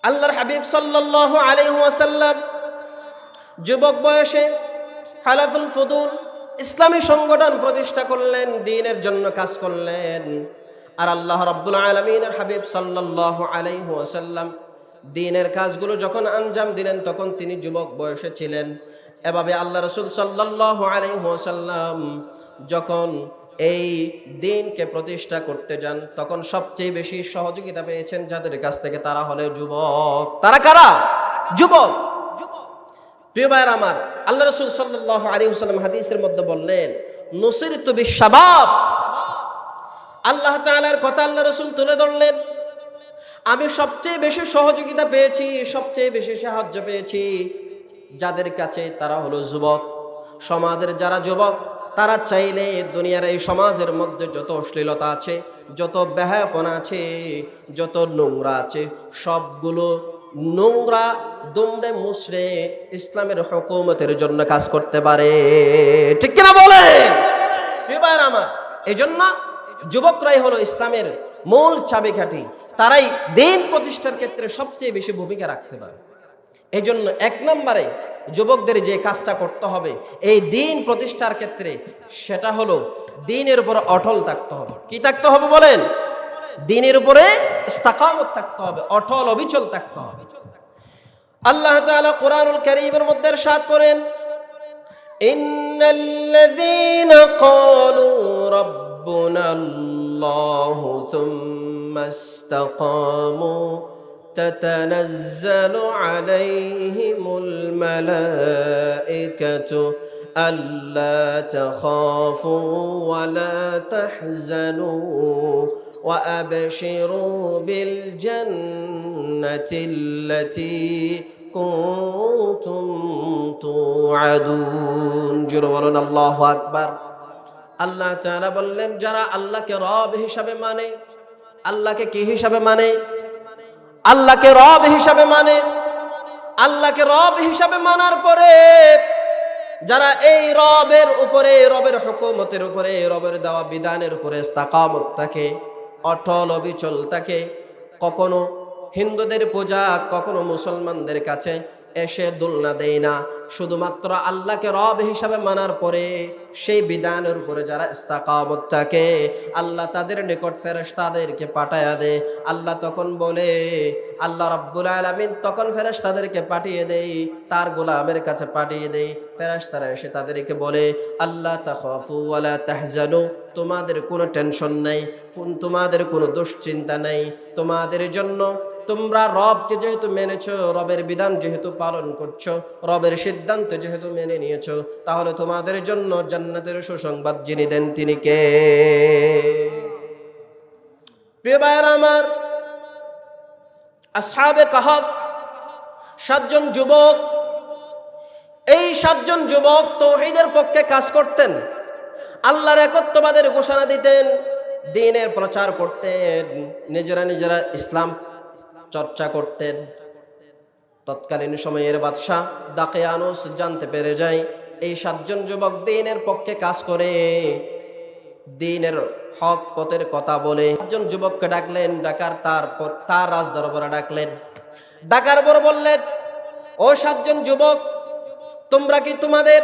আল্লাহর হাবিব সাল্লাল্লাহু আলাইহি ওয়াসাল্লাম যুবক বয়সে খালাফুল ফুদুল ইসলামী সংগঠন প্রতিষ্ঠা করলেন, দ্বীনের জন্য কাজ করলেন। আর আল্লাহ রাব্বুল আলামিনের হাবিব সাল্লাল্লাহু আলাইহি ওয়াসাল্লাম দ্বীনের কাজগুলো যখন আঞ্জাম দিলেন তখন তিনি যুবক বয়সে ছিলেন। এভাবে আল্লাহ রাসূল সাল্লাল্লাহু আলাইহি ওয়াসাল্লাম যখন এই দ্বীনকে প্রতিষ্ঠা করতে যান তখন সবচেয়ে বেশি সহযোগিতা পেয়েছেন যাদের কাছ থেকে, তারা হলো যুবক। তারা কারা? যুবক। প্রিয় ভাইয়ের আমার, আল্লাহ রাসূল সাল্লাল্লাহু আলাইহি ওয়াসাল্লাম হাদিসের মধ্যে বললেন, নুসিরতু বিশ-শাবাব। আল্লাহ তাআলার কথা আল্লাহ রাসূল তুলে ধরলেন, আমি সবচেয়ে বেশি সহযোগিতা পেয়েছি, সবচেয়ে বেশি সাহায্য পেয়েছি যাদের কাছে, তারা হলো যুবক। সমাজের যারা যুবক তারা চাইলে দুনিয়ার এই সমাজের মধ্যে যত অশ্লীলতা আছে, যত বেহায়াপনা আছে, যত নোংরা আছে, সবগুলো নোংরা দুমড়ে মুছড়ে ইসলামের হুকুমতের জন্য কাজ করতে পারে। ঠিক কিনা বলেন? প্রিয় ভাইরা আমার, এই জন্য যুবকরাই হলো ইসলামের মূল চাবিকাঠি। তারাই দ্বীন প্রতিষ্ঠার ক্ষেত্রে সবচেয়ে বেশি ভূমিকা রাখতে পারে। এই জন্য এক নম্বরে যুবকদের যে কাজটা করতে হবে এই দ্বীন প্রতিষ্ঠার ক্ষেত্রে, সেটা হলো দ্বীনের উপর অটল থাকতে হবে। কি থাকতে হবে বলেন? দ্বীনের উপরে ইস্তিকামত থাকতে হবে, অটল অবিচল থাকতে হবে। আল্লাহ তাআলা কোরআনুল কারীমের মধ্যে ইরশাদ করেন, ইন্নাল্লাযীনা ক্বালু রাব্বুনাল্লাহু থুম্মা ইসতাকামু تتنزل عليهم الملائكة ألا تخافوا ولا تحزنوا وأبشروا بالجنة التي كنتم توعدون। جرولنا الله أكبر। আল্লাহ তাআলা বললেন, যারা আল্লাহকে রব হিসাবে মানে, আল্লাহকে কি হিসাবে মানে? আল্লাহকে রব হিসাবে মানে। আল্লাহকে রব হিসাবে মানার পরে যারা এই রবের উপরে, রবের হুকুমতের উপরে, রবের দেওয়া বিধানের উপরে ইস্তিকামত থাকে, অটল অবিচল থাকে, কখনো হিন্দুদের পূজা, কখনো মুসলমানদের কাছে এসে দোলনা দেয় না, শুধুমাত্র আল্লাহকে রব হিসাবে মানার পরে সেই বিধানের উপরে যারা ইস্তিকামত থাকে, আল্লাহ তাদের নিকট ফেরেশতাদেরকে পাঠায়া দেয়। আল্লাহ তখন বলে, আল্লাহ রাব্বুল আলামিন তখন ফেরেশতাদেরকে পাঠিয়ে দেয়, তার গোলামের কাছে পাঠিয়ে দেয়। ফেরেশতারা এসে তাদেরকে বলে, আল্লাহ তাখাফু ওয়ালা তাহজানু, তোমাদের কোনো টেনশন নাই, তোমাদের কোনো দুশ্চিন্তা নাই, তোমাদের জন্য তোমরা রবকে যেহেতু মেনেছো, রবের বিধান যেহেতু পালন করছো, রবের সিদ্ধান্ত যেহেতু মেনে নিয়েছো, তাহলে তোমাদের জন্য জান্নাতের সুসংবাদ যিনি দেন তিনি কে? প্রিয় ভাইরা আমার, আসহাবে কাহফ 7 জন যুবক, এই 7 জন যুবক তাওহীদের পক্ষে কাজ করতেন, আল্লাহর একত্ববাদের ঘোষণা দিতেন, দ্বীনের প্রচার করতেন, নিজেরা নিজেরা ইসলাম চর্চা করতেন। তৎকালীন সময়ের বাদশাহ দাকিয়ানুস জানতে পেরে যায় এই 7 জন যুবক দ্বীনের পক্ষে কাজ করে, দ্বীনের হক পথের কথা বলে। 7 জন যুবককে ডাকলেন, ডাকার তার রাজ দরবারে ডাকলেন। ডাকার পর বললেন, ও 7 জন যুবক, তোমরা কি তোমাদের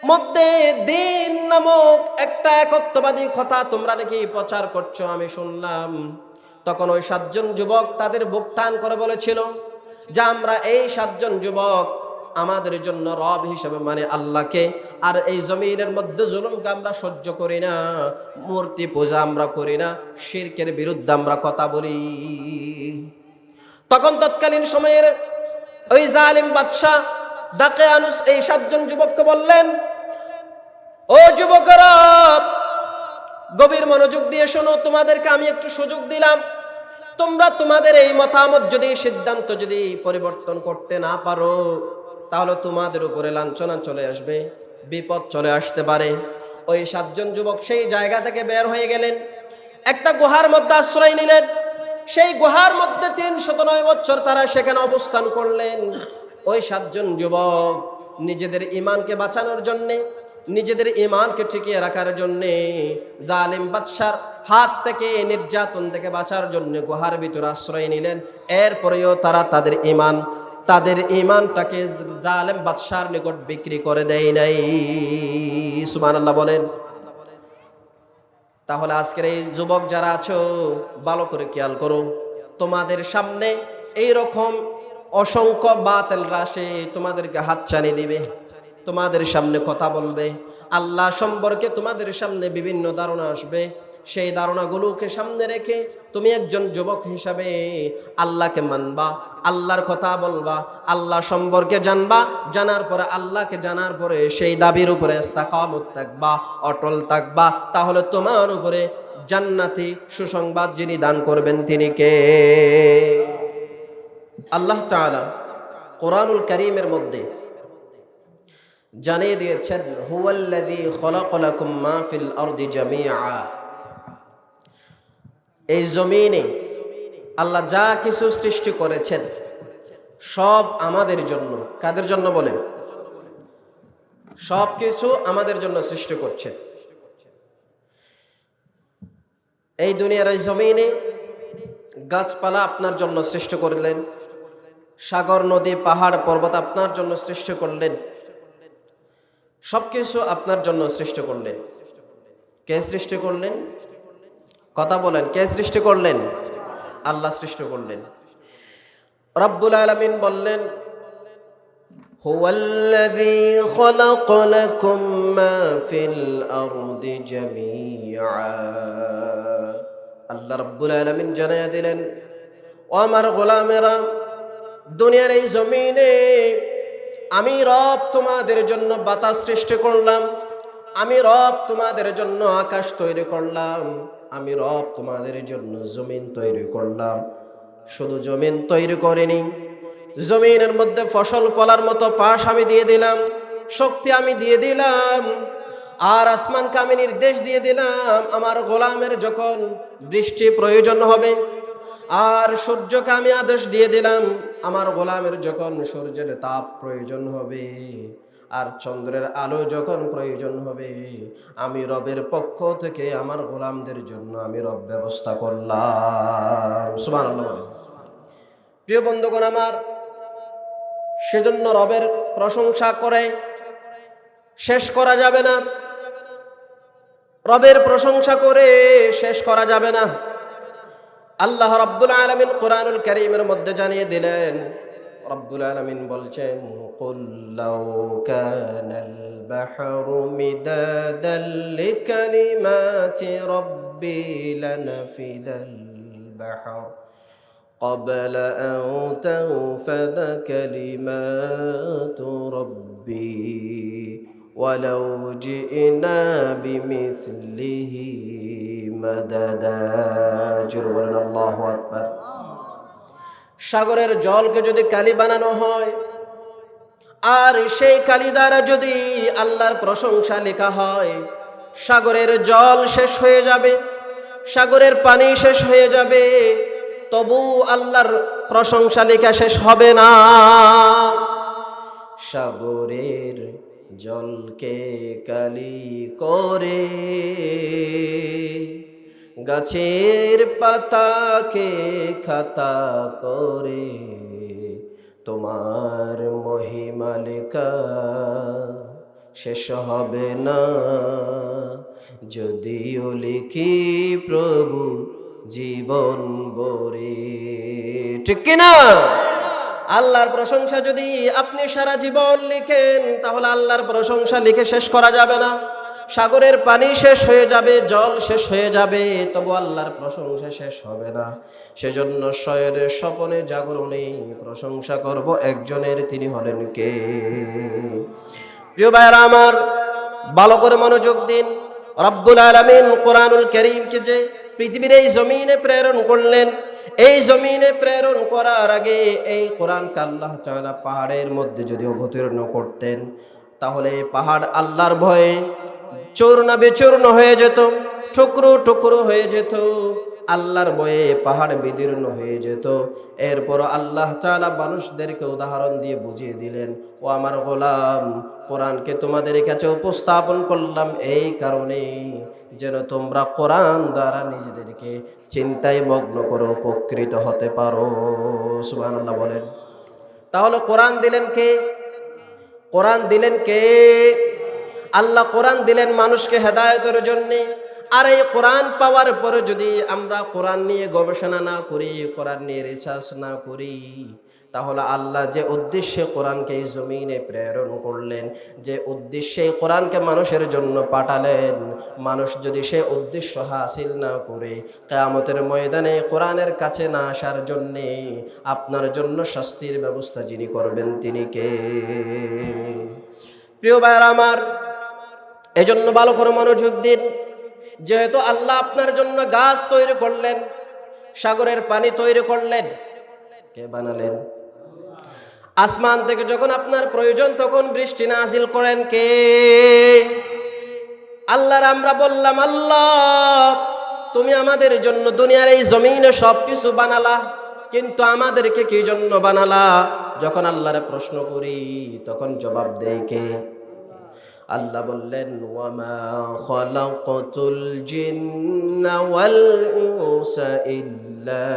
মধ্যে দ্বীন নামক একটা একত্ববাদী কথা তোমরা নাকি প্রচার করছো? আমি শুনলাম। তখন ওই 7 জন যুবক তাদের বুক টান করে বলেছিল যে আমরা এই 7 জন যুবক আমাদের জন্য রব হিসেবে মানে আল্লাহকে, আর এই জমিনের মধ্যে জুলুমকে আমরা সহ্য করি না, মূর্তি পূজা আমরা করি না, শিরকের বিরুদ্ধে আমরা কথা বলি। তখন তৎকালীন সময়ের ওই জালিম বাদশা দাকিয়ানুস এই 7 জন যুবককে বললেন, ও যুবকরা, গভীর মনোযোগ দিয়ে শোনো, তোমাদেরকে আমি একটু সুযোগ দিলাম, তোমরা তোমাদের এই মতামত যদি, সিদ্ধান্ত যদি পরিবর্তন করতে না পারো, তাহলে তোমাদের উপরে লাঞ্ছনা চলে আসবে, বিপদ চলে আসতে পারে। ওই 7 জন যুবক সেই জায়গা থেকে বের হয়ে গেলেন, একটা গুহার মধ্যে আশ্রয় নিলেন। সেই গুহার মধ্যে 309 বছর তারা সেখানে অবস্থান করলেন। ওই 7 জন যুবক নিজেদের ঈমানকে বাঁচানোর জন্যে, নিজেদের ঈমানকে টিকিয়ে রাখার জন্যে জালিম বাদশার হাত থেকে নির্যাতন থেকে বাঁচার জন্য গুহার ভিতরে আশ্রয় নিলেন। এরপরেও তারা তাদের ঈমানটাকে জালেম বাদশার নিকট বিক্রি করে দেয় নাই। সুবহানাল্লাহ বলেন। তাহলে আজকের এই যুবক যারা আছো, ভালো করে খেয়াল করো, তোমাদের সামনে এই রকম অসংখ্য বাতিল রাশি তোমাদেরকে হাতছানি দিবে, তোমাদের সামনে কথা বলবে, আল্লাহ সম্পর্কে তোমাদের সামনে বিভিন্ন ধারণা আসবে। সেই ধারণাগুলোকে সামনে রেখে তুমি একজন যুবক হিসাবে আল্লাহকে মানবা, আল্লাহর কথা বলবা, আল্লাহ সম্পর্কে জানবা, জানার পরে আল্লাহকে জানার পরে সেই দাবির উপরে ইস্তেকামত থাকবা, অটল থাকবা। তাহলে তোমার উপরে জান্নাতি সুসংবাদ যিনি দান করবেন তিনি কে? আল্লাহ তাআলা কোরআনুল কারীমের মধ্যে জানিয়ে দিয়েছেন, হুয়াল্লাযী খালাকা লাকুম মা ফিল আরদি জামিআ। এই জমিনে আল্লাহ যা কিছু সৃষ্টি করেছেন সব আমাদের জন্য। কাদের জন্য বলেন? সব কিছু আমাদের জন্য সৃষ্টি করছেন। এই দুনিয়ার এই জমিনে গাছপালা আপনার জন্য সৃষ্টি করলেন, সাগর নদী পাহাড় পর্বত আপনার জন্য সৃষ্টি করলেন, সবকিছু আপনার জন্য সৃষ্টি করলেন। কে সৃষ্টি করলেন? কথা বলেন, কে সৃষ্টি করলেন? আল্লাহ সৃষ্টি করলেন। রব্বুল আলামিন বললেন, হুয়াল্লাযী খালাকা লাকুম মা ফিল আরদি জামিআ। আল্লাহ রব্বুল আলামিন জানায়া দিলেন, ও আমার গোলামেরা, দুনিয়ার এই জমিনে আমি রব তোমাদের জন্য বাতাস সৃষ্টি করলাম, আমি রব তোমাদের জন্য আকাশ তৈরি করলাম, আমি রব তোমাদের জন্য জমিন তৈরি করলাম। শুধু জমিন তৈরি করিনি, জমিনের মধ্যে ফসল ফলার মতো পাশ আমি দিয়ে দিলাম, শক্তি আমি দিয়ে দিলাম, আর আসমানকে আমি নির্দেশ দিয়ে দিলাম আমার গোলামের যখন বৃষ্টি প্রয়োজন হবে, আর সূর্যকে আমি আদেশ দিয়ে দিলাম আমার গোলামের যখন সূর্যের তাপ প্রয়োজন হবে, আর চন্দ্রের আলো যখন প্রয়োজন হবে, আমি রবের পক্ষ থেকে আমার গোলামদের জন্য আমি রব ব্যবস্থা করলাম। সুবহানাল্লাহ বলেন। প্রিয় বন্ধুগণ আমার, সেজন্য রবের প্রশংসা করে শেষ করা যাবে না, রবের প্রশংসা করে শেষ করা যাবে না। আল্লাহ রাব্বুল আলামিন কোরআনুল কারীমের মধ্যে জানিয়ে দিলেন, রব্বুল আলামিন বলছেন, কুল লাউ কানাল বাহরু মিদাদাল লিকালিমাতি রাব্বি লানাফিদাল বাহর قبل أن تنفذ كلمات ربي ولو جئنا بمثله مددا جرولنا الله أكبر। সাগরের জলকে যদি কালি বানানো হয়, আর সেই কালি দ্বারা যদি আল্লাহর প্রশংসা লেখা হয়, সাগরের জল শেষ হয়ে যাবে, সাগরের পানি শেষ হয়ে যাবে, তবু আল্লাহর প্রশংসা লেখা শেষ হবে না। সাগরের জলকে কালি করে, গাছের পাতাকে খাতা করে, তোমার মহিমা লেখা শেষ হবে না, যদিও লিখি প্রভু জীবন ভরে। ঠিক কিনা? আল্লাহর প্রশংসা যদি আপনি সারা জীবন লিখেন, তাহলে আল্লাহর প্রশংসা লিখে শেষ করা যাবে না। সাগরের পানি শেষ হয়ে যাবে, জল শেষ হয়ে যাবে, তবু আল্লাহর প্রশংসা শেষ হবে না। সেজন্য শয়ের স্বপনে জাগরণে প্রশংসা করব একজনের, তিনি হলেন কে? প্রিয় ভাইরা আমার, ভালো করে মনোযোগ দিন। রব্বুল আলামিন কোরআনুল কারীমকে যে পৃথিবীর এই জমিনে প্রেরণ করলেন, এই জমিনে প্রেরণ করার আগে এই কোরআনকে আল্লাহ তাআলা পাহাড়ের মধ্যে যদি অবতীর্ণ করতেন, তাহলে পাহাড় আল্লাহর ভয়ে চূর্ণ বিচূর্ণ হয়ে যেত, টুকরো টুকরো হয়ে যেত। আল্লাহর ভয়ে পাহাড় বিদীর্ণ হয়ে যেত। এরপর আল্লাহ তাআলা মানুষদেরকে উদাহরণ দিয়ে বুঝিয়ে দিলেন, ও আমার গোলাম, কোরআনকে তোমাদের কাছে উপস্থাপন করলাম এই কারণে যেন তোমরা কোরআন দ্বারা নিজেদেরকে চিন্তায় মগ্ন করে উপকৃত হতে পারো। সুবহানাল্লাহ বলেন। তাহলে কোরআন দিলেন কে? কোরআন দিলেন কে? আল্লাহ কোরআন দিলেন মানুষকে হেদায়েতের জন্য। আর এই কোরআন পাওয়ার পরে যদি আমরা কোরআন নিয়ে গবেষণা না করি, কোরআন নিয়ে রিসার্চ না করি, তাহলে আল্লাহ যে উদ্দেশ্যে কোরআনকে এই জমিনে প্রেরণ করলেন, যে উদ্দেশ্যে কোরআনকে মানুষের জন্য পাঠালেন, মানুষ যদি সে উদ্দেশ্য হাসিল না করে কিয়ামতের ময়দানে কোরআনের কাছে না আসার জন্যে আপনার জন্য শাস্তির ব্যবস্থা যিনি করবেন তিনি কে? প্রিয় ভাইরা আমার, এজন্য ভালো করে মনোযোগ দিন। যেহেতু আল্লাহ আপনার জন্য গাছ তৈরি করলেন, সাগরের পানি তৈরি করলেন, কে বানালেন? আসমান থেকে যখন আপনার প্রয়োজন তখন বৃষ্টি নাজিল করেন কে? আল্লাহর আমরা বললাম, আল্লাহ তুমি আমাদের জন্য দুনিয়ার এই জমিনে সবকিছু বানালা, কিন্তু আমাদেরকে কি জন্য বানালা? যখন আল্লাহরে প্রশ্ন করি তখন জবাব দেয় কে? আল্লাহ বললেন, ওয়ামা খালাকাতুল জিন্না ওয়াল ইনসা ইল্লা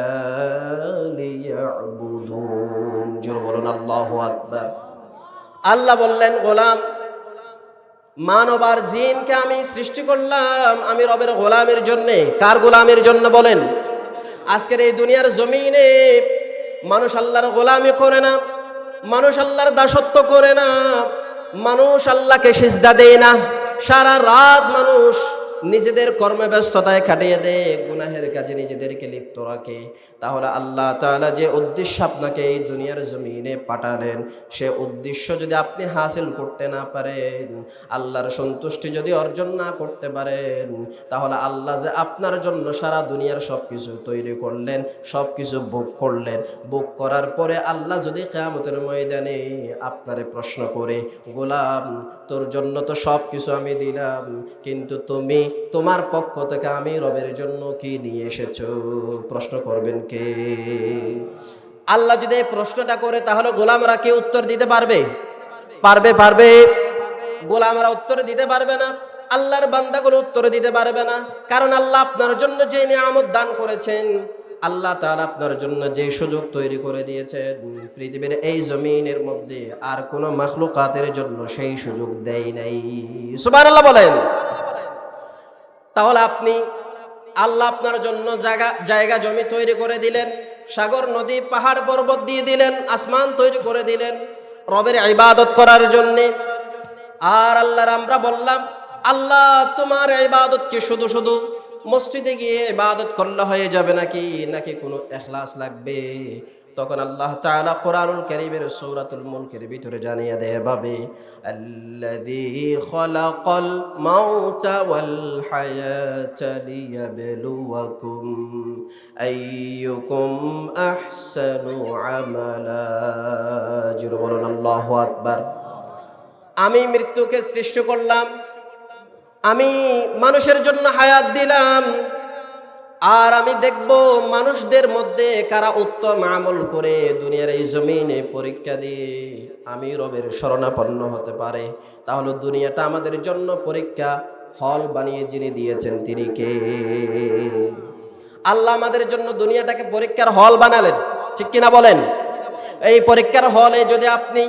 লিয়াবুদুন। জোরে বলুন আল্লাহু আকবার। আল্লাহ বললেন, গোলাম, মানব আর জিনকে আমি সৃষ্টি করলাম আমি রবের গোলামের জন্য। কার গোলামের জন্য বলেন? আজকের এই দুনিয়ার জমিনে মানুষ আল্লাহর গোলামি করে না, মানুষ আল্লাহর দাসত্ব করে না, মানুষ আল্লাহকে সিজদা দেয় না। সারা রাত মানুষ নিজেদের কর্মে ব্যস্ততায় কাটিয়ে দেয়, গুনাহের কাজে নিজেদেরকে লিপ্ত রাখে। তাহলে আল্লাহ তাআলা যে উদ্দেশ্য আপনাকে এই দুনিয়ার জমিনে পাঠালেন, সে উদ্দেশ্য যদি আপনি হাসিল করতে না পারেন, আল্লাহর সন্তুষ্টি যদি অর্জন না করতে পারেন, তাহলে আল্লাহ যে আপনার জন্য সারা দুনিয়ার সব কিছু তৈরি করলেন, সব কিছু ভোগ করলেন, ভোগ করার পরে আল্লাহ যদি কিয়ামতের ময়দানে আপনারে প্রশ্ন করে, গোলাম তোর জন্য তো সব কিছু আমি দিলাম, কিন্তু তুমি তোমার পক্ষ থেকে আমি রবের জন্য কি নিয়ে এসেছো? প্রশ্ন করবেন কে? আল্লাহ যদি এই প্রশ্নটা করে তাহলে গোলামরা কি উত্তর দিতে পারবে? পারবে? গোলামরা উত্তর দিতে পারবে না, আল্লাহর বান্দাগুলো উত্তর দিতে পারবে না। কারণ আল্লাহ আপনার জন্য যে নিয়ামত দান করেছেন, আল্লাহ তাআলা আপনার জন্য যে সুযোগ তৈরি করে দিয়েছেন, পৃথিবীর এই জমিনের মধ্যে আর কোনো মাখলুকাতের জন্য সেই সুযোগ দেয় নাই। সুবহানাল্লাহ বলেন। তাহলে আল্লাহ আপনার জন্য জায়গা জমি তৈরি করে দিলেন, সাগর নদী পাহাড় পর্বত দিয়ে দিলেন, আসমান তৈরি করে দিলেন রবের ইবাদত করার জন্য। আর আল্লাহর আমরা বললাম, আল্লাহ তোমার ইবাদত কি শুধু মসজিদে গিয়ে ইবাদত করলে হয়ে যাবে নাকি কোনো ইখলাস লাগবে? তখন আল্লাহ তাআলা কোরআনুল কারীমের সূরাতুল মুলকের ভিতরে জানিয়ে দেয় ভাবে, আল্লাযী খালাকাল মাউতা ওয়াল হায়াতা লিয়াবলুয়াকুম আইয়ুকুম আহসানু আমালা। জোরে বলুন আল্লাহু আকবার। আমি মৃত্যুকে সৃষ্টি করলাম, আমি মানুষের জন্য হায়াত দিলাম, আর আমি দেখব মানুষদের মধ্যে কারা উত্তম আমল করে দুনিয়ার এই জমিনে পরীক্ষা দিয়ে আমি রবের শরণাপন্ন হতে পারে। তাহলে দুনিয়াটা আমাদের জন্য পরীক্ষা হল বানিয়ে যিনি দিয়েছেন তিনি কে? আল্লাহ আমাদের জন্য দুনিয়াটাকে পরীক্ষার হল বানালেন, ঠিক কিনা বলেন? এই পরীক্ষার হলে যদি আপনি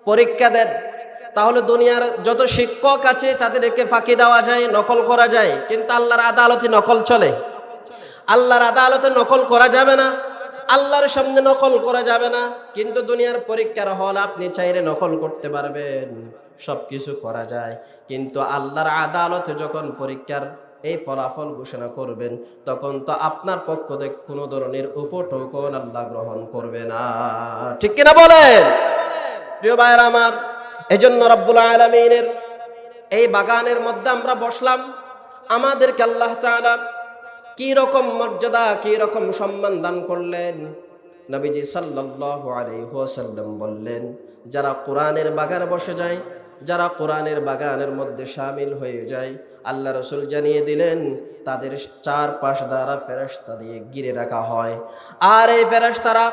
পরীক্ষা দেন, তাহলে দুনিয়ার যত শিক্ষক আছে তাদেরকে ফাঁকি দেওয়া যায়, নকল করা যায়, কিন্তু আল্লাহর আদালতে নকল চলে। আল্লাহর আদালতে নকল করা যাবে না, আল্লাহর সামনে নকল করা যাবে না। কিন্তু দুনিয়ার পরীক্ষার হল আপনি চাইলে নকল করতে পারবেন, সবকিছু করা যায়। কিন্তু আল্লাহর আদালতে যখন পরীক্ষার এই ফলাফল ঘোষণা করবেন, তখন তো আপনার পক্ষ থেকে কোনো ধরনের উপটোকন আল্লাহ গ্রহণ করবে না, ঠিক কিনা বলেন? প্রিয় ভাইরা আমার, এজন্য রব্বুল আলামিনের এই বাগানের মধ্যে আমরা বসলাম। আমাদেরকে আল্লাহ তাআলা কি রকম মর্যাদা, কি রকম সম্মান দান করলেন। নবীজি সাল্লাল্লাহু আলাইহি ওয়াসাল্লাম বললেন, যারা কোরআনের বাগানে বসে যায় যারা কোরআনের বাগানের মধ্যে শামিল হয়ে যায়, আল্লাহ রসুল জানিয়ে দিলেন তাদের চারপাশ দ্বারা ফেরেশতা দিয়ে ঘিরে রাখা হয়। আর এই ফেরেশতারা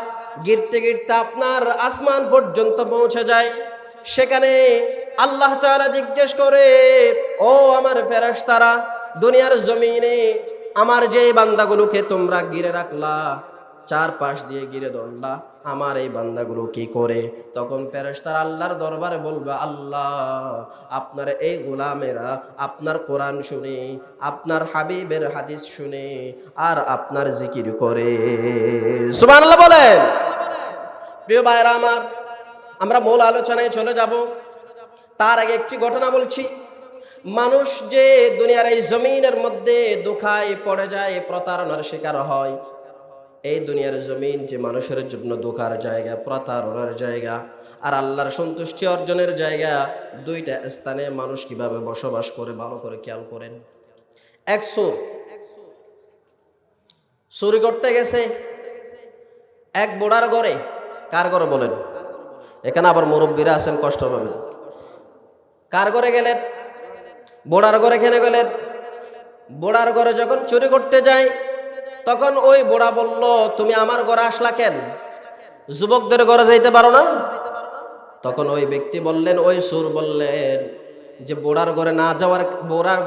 গিরতে গিরতে আপনার আসমান পর্যন্ত পৌঁছে যায়। সেখানে আল্লাহ তাআলা জিজ্ঞেস করে, ও আমার ফেরেশতারা, দুনিয়ার জমিনে আমার যে বান্দাগুলোকে তোমরা ঘিরে রাখলা, চারপাশ দিয়ে ঘিরে ধরলা, আমার এই বান্দাগুলো কি করে? তখন ফেরেশতারা আল্লাহর দরবারে বলবে, আল্লাহ, আপনার এই গোলামেরা আপনার কোরআন শুনে, আপনার হাবিবের হাদিস শুনে আর আপনার জিকির করে। সুবহানাল্লাহ বলেন। প্রিয় ভাইরা আমার, আমরা মূল আলোচনায় চলে যাব। তার আগে একটি ঘটনা বলছি। মানুষ যে দুনিয়ার এই জমিনের মধ্যে ধোঁকায় পড়ে যায়, প্রতারণার শিকার হয়, এই দুনিয়ার জমিন যে মানুষের জন্য ধোঁকার জায়গা, প্রতারণার জায়গা আর আল্লাহর সন্তুষ্টি অর্জনের জায়গা, দুইটা স্থানে মানুষ কিভাবে বসবাস করে ভালো করে খেয়াল করেন। এক চোর চুরি করতে গেছে এক বুড়ার ঘরে। কার ঘরে বলেন? এখানে আবার মুরব্বীরা আছেন, কষ্ট পাবেন। কার ঘরে গেলেন? বুড়ার ঘরে। কেন গেলেন? বুড়ার ঘরে যখন চুরি করতে যায়, তখন ওই বুড়া বলল, তুমি আমার ঘরে আসলা কেন? যুবকদের ঘরে যাইতে পারো না? তখন ওই ব্যক্তি বললেন, ওই সুর বললেন যে বুড়ার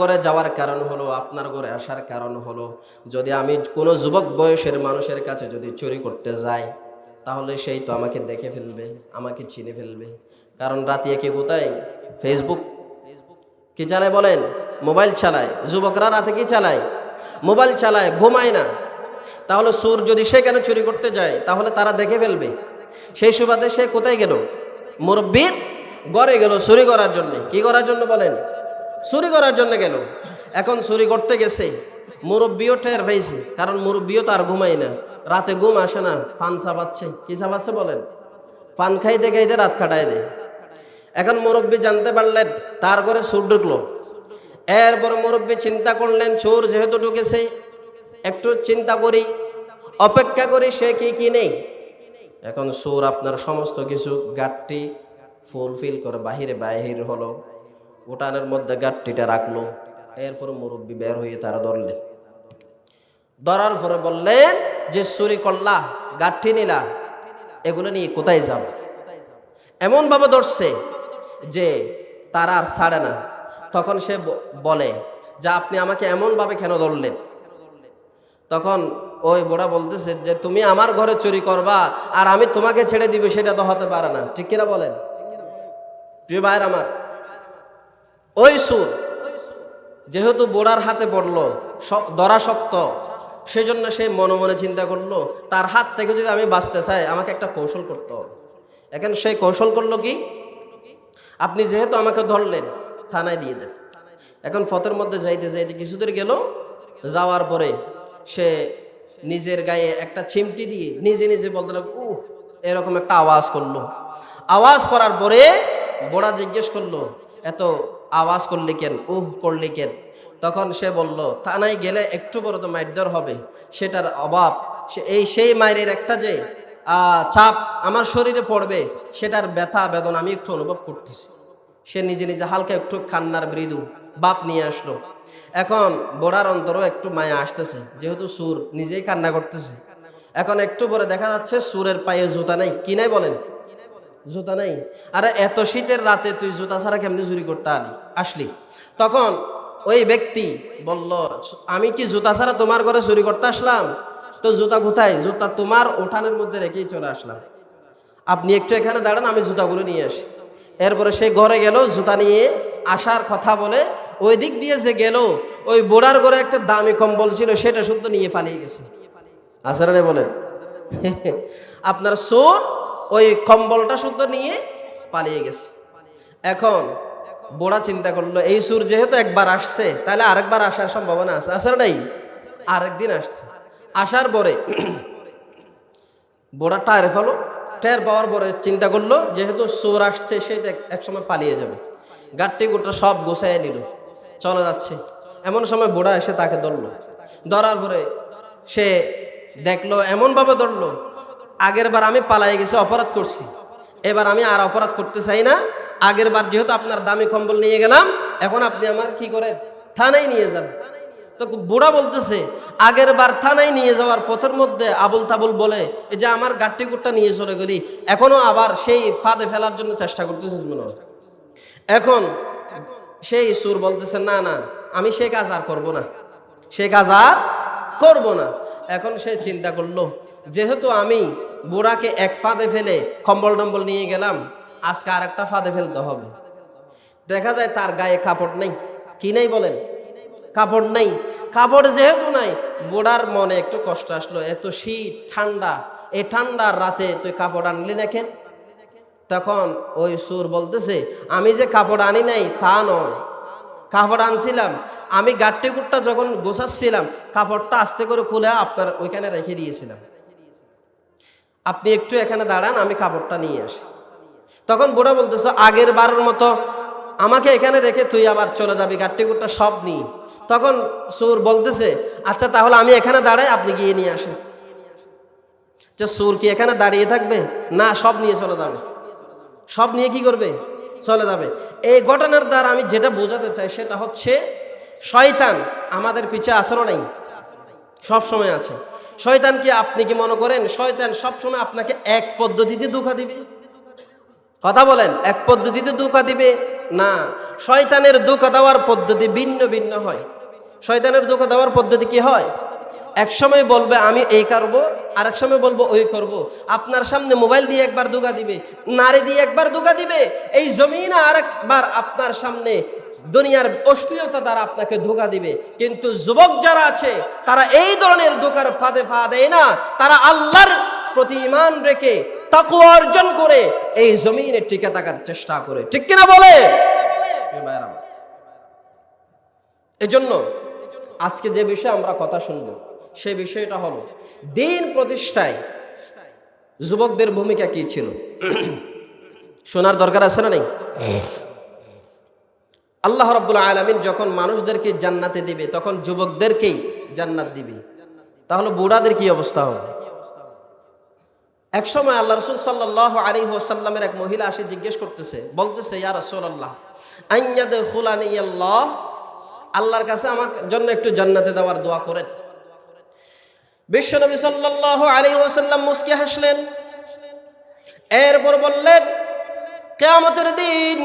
ঘরে যাওয়ার কারণ হলো, আপনার ঘরে আসার কারণ হলো, যদি আমি কোনো যুবক বয়সের মানুষের কাছে যদি চুরি করতে যাই, তাহলে সেই তো আমাকে দেখে ফেলবে, আমাকে চিনে ফেলবে। কারণ রাতে কে কোথায়? ফেসবুক কি চালায় বলেন? মোবাইল চালায়। যুবকরা রাতে কি চালায়? মোবাইল চালায়, ঘুমায় না। তাহলে সুর যদি সেখানে চুরি করতে যায়, তাহলে তারা দেখে ফেলবে। সেই সুবাদে সে কোথায় গেল? মুরব্বির ঘরে গেল চুরি করার জন্য। কি করার জন্য বলেন? চুরি করার জন্য গেল। এখন চুরি করতে গেছে, মুরব্বিও টের পাইছে, কারণ মুরব্বিও তো আর ঘুমায় না, রাতে ঘুম আসে না, ফান চাপাচ্ছে। কি চাপাচ্ছে বলেন? ফান খাইতে খাইতে রাত কাটায় দেয়। এখন মুরব্বি জানতে পারলেন তার ঘরে চোর ঢুকলো। এরপর মুরব্বি চিন্তা করলেন, চোর যেহেতু ঢুকেছে, একটু চিন্তা করি, অপেক্ষা করি সে কি নেই। এখন চোর আপনার সমস্ত কিছু গাঠটি ফুলফিল করে বাহির হলো, উঠানের মধ্যে গাঠটিটা রাখলো। এরপর মুরব্বি বের হয়ে তারা ধরলেন। ধরার পরে বললেন যে চুরি করলা, গাঠটি নিলা, এগুলো নিয়ে কোথায় যাব? এমন ভাবে ধরছে যে তারা আর ছাড়ে না। তখন সে বলে যে আপনি আমাকে এমন ভাবে কেন ধরলেন? তখন ওই বুড়া বলতেছে যে তুমি আমার ঘরে চুরি করবা আর আমি তোমাকে ছেড়ে দিব, সেটা তো হতে পারে না। ঠিক কিনা বলেন? প্রিয় ভাইয়ের আমার, ওই সুর যেহেতু বুড়ার হাতে পড়লো, ধরা শক্ত, সেজন্য সে মনে মনে চিন্তা করলো তার হাত থেকে যদি আমি বাঁচতে চাই, আমাকে একটা কৌশল করতে হবে। এখন সেই কৌশল করলো কি? আপনি যেহেতু আমাকে ধরলেন, থানায় দিয়ে দেন। এখন ফতের মধ্যে যাইতে যাইতে কিছুদূর গেল। যাওয়ার পরে সে নিজের গায়ে একটা চিমটি দিয়ে নিজে নিজে বলতে লাগলো, এরকম একটা আওয়াজ করলো। আওয়াজ করার পরে বুড়া জিজ্ঞেস করলো, এত আওয়াজ করলি কেন, করলি কেন? তখন সে বলল, থানায় গেলে একটু বড় তো মাইরধর হবে, সেটার অভাব, সেই মায়ের একটা যে চাপ আমার শরীরে পড়বে, সেটার ব্যথা বেদনা আমি একটু অনুভব করতেছি। সে নিজে নিজে হালকা একটু কান্নার মৃদু বাপ নিয়ে আসলো। এখন বুড়ার অন্তরও একটু মায়া আসতেছে, যেহেতু সুর নিজেই কান্না করতেছে। এখন একটু পরে দেখা যাচ্ছে সুরের পায়ে জুতা নাই। কি নাই বলেন? জুতা নাই। আরে এত শীতের রাতে তুই জুতা ছাড়া কেমনি চুরি করতে আসলি? তখন ওই ব্যক্তি বলল, আমি কি জুতা ছাড়া তোমার ঘরে চুরি করতে আসলাম? তো জুতা কোথায়? জুতা তোমার উঠানের মধ্যে রেখেই চলে আসলাম। আপনি একটু এখানে দাঁড়ান, আমি জুতাগুলো নিয়ে আসি। এরপরে সে ঘরে গেল, জুতা নিয়ে আসার কথা বলে ওই দিক দিয়ে যে গেল, ওই বুড়ার ঘরে একটা দামি কম্বল ছিল, সেটা শুদ্ধ নিয়ে পালিয়ে গেছে। আসলে বলেন আপনার চোর ওই কম্বলটা শুদ্ধ নিয়ে পালিয়ে গেছে। এখন বুড়া চিন্তা করলো, এই চোর যেহেতু একবার আসছে, তাহলে আরেকবার আসার সম্ভাবনা আছে। আসলে নাই, আরেকদিন আসছে। আসার পরে বুড়া টের পাওয়ার পরে চিন্তা করলো, যেহেতু চোর আসছে, সে একসময় পালিয়ে যাবে। গাঠটি গোটা সব গোছাইয়ে নিল, চলে যাচ্ছে। এমন সময় বুড়া এসে তাকে ধরলো। ধরার পরে সে দেখলো, এমনভাবে ধরলো, আগের বার আমি পালাই গেছি, অপরাধ করছি, এবার আমি আর অপরাধ করতে চাই না, আগের বার যেহেতু আপনার দামি কম্বল নিয়ে গেলাম, এখন আপনি আমার কি করেন, থানায় নিয়ে যান। তো বুড়া বলতেছে, আগের বার থানায় নিয়ে যাওয়ার পথের মধ্যে আবুল তাবুল বলে এই যে আমার গাট্টি কুট্টা নিয়ে চলে গেলি, এখনো আবার সেই ফাঁদে ফেলার জন্য চেষ্টা করতেছিস মনে হয়। এখন সেই সুর বলতেছে, না না, আমি সে কাজ আর করবো না, সে কাজ আর করবো না। এখন সে চিন্তা করলো, যেহেতু আমি বুড়াকে এক ফাঁদে ফেলে কম্বল টম্বল নিয়ে গেলাম, আজকে আর একটা ফাঁদে ফেলতে হবে। দেখা যায় তার গায়ে কাপড় নেই। কি নেই বলেন? কাপড় নেই। কাপড় যেহেতু নাই, বুড়ার মনে একটু কষ্ট আসলো, এত শীত ঠান্ডা, এই ঠান্ডার রাতে তুই কাপড় আনলি না কেন? তখন ওই সুর বলতেছে, আমি যে কাপড় আনি নাই তা নয়, কাপড় আনছিলাম, আমি গাট্টি কুট্টা যখন গোছাচ্ছিলাম কাপড়টা আস্তে করে খুলে আপনার ওইখানে রেখে দিয়েছিলাম, আপনি একটু এখানে দাঁড়ান, আমি কাপড়টা নিয়ে আসি। তখন বুড়া বলতেছে, আগের বারের মতো আমাকে এখানে রেখে তুই আবার চলে যাবি গাট্টি কুট্টা সব নিয়ে। তখন সুর বলতেছে, আচ্ছা তাহলে আমি এখানে দাঁড়াই, আপনি গিয়ে নিয়ে আসেন। যে সুর কি এখানে দাঁড়িয়ে থাকবে? না, সব নিয়ে চলে যাবে। সব নিয়ে কি করবে? চলে যাবে। এই ঘটনার দ্বারা আমি যেটা বোঝাতে চাই সেটা হচ্ছে, শয়তান আমাদের পিছে আছে না নাই? সব সময় আছে। শয়তান কি, আপনি কি মনে করেন শয়তান সব সময় আপনাকে এক পদ্ধতিতে ধোঁকা দিবে? কথা বলেন, এক পদ্ধতিতে ধোঁকা দিবে না। শয়তানের ধোঁকা দেওয়ার পদ্ধতি ভিন্ন ভিন্ন হয়। শয়তানের ধোঁকা দেওয়ার পদ্ধতি কি হয়? এক সময় বলবে আমি এই করব, আরেক সময় বলবো ওই করব। আপনার সামনে মোবাইল দিয়ে একবার ধোঁকা দিবে, নারী দিয়ে একবার ধোঁকা দিবে, এই জমিনে আরেকবার আপনার সামনে দুনিয়ার অশ্লীলতা দ্বারা আপনাকে ধোঁকা দিবে। কিন্তু যুবক যারা আছে তারা এই ধরনের ধোঁকার ফাঁদে পা দেয় না, তারা আল্লাহর প্রতি ঈমান রেখে তাকওয়া অর্জন করে এই জমিনে টিকে থাকার চেষ্টা করে। ঠিক কিনা বলে? এজন্য আজকে যে বিষয়ে আমরা কথা শুনবো সেই বিষয়টা হলো দ্বীন প্রতিষ্ঠায় যুবকদের ভূমিকা কি ছিল। শোনার দরকার আছে না নেই? আল্লাহ রাব্বুল আলামিন যখন মানুষদেরকে জান্নাতে দিবে তখন যুবকদেরকেই জান্নাত দিবে, তাহলে বুড়াদের কি অবস্থা হবে? এক সময় আল্লাহ রাসূল সাল্লাল্লাহু আলাইহি ওয়াসাল্লামের এক মহিলা এসে জিজ্ঞেস করতেছে, বলতেছে, ইয়া রাসূলুল্লাহ আইয়াদখুলানি আল্লাহ, আল্লাহর কাছে আমার জন্য একটু জান্নাতে দেওয়ার দোয়া করেন। বিশ্বনবী সাল্লাল্লাহু আলাইহি ওয়াসাল্লাম মুস্কি হাসলেন, এরপর বললেন, কিয়ামতের দিন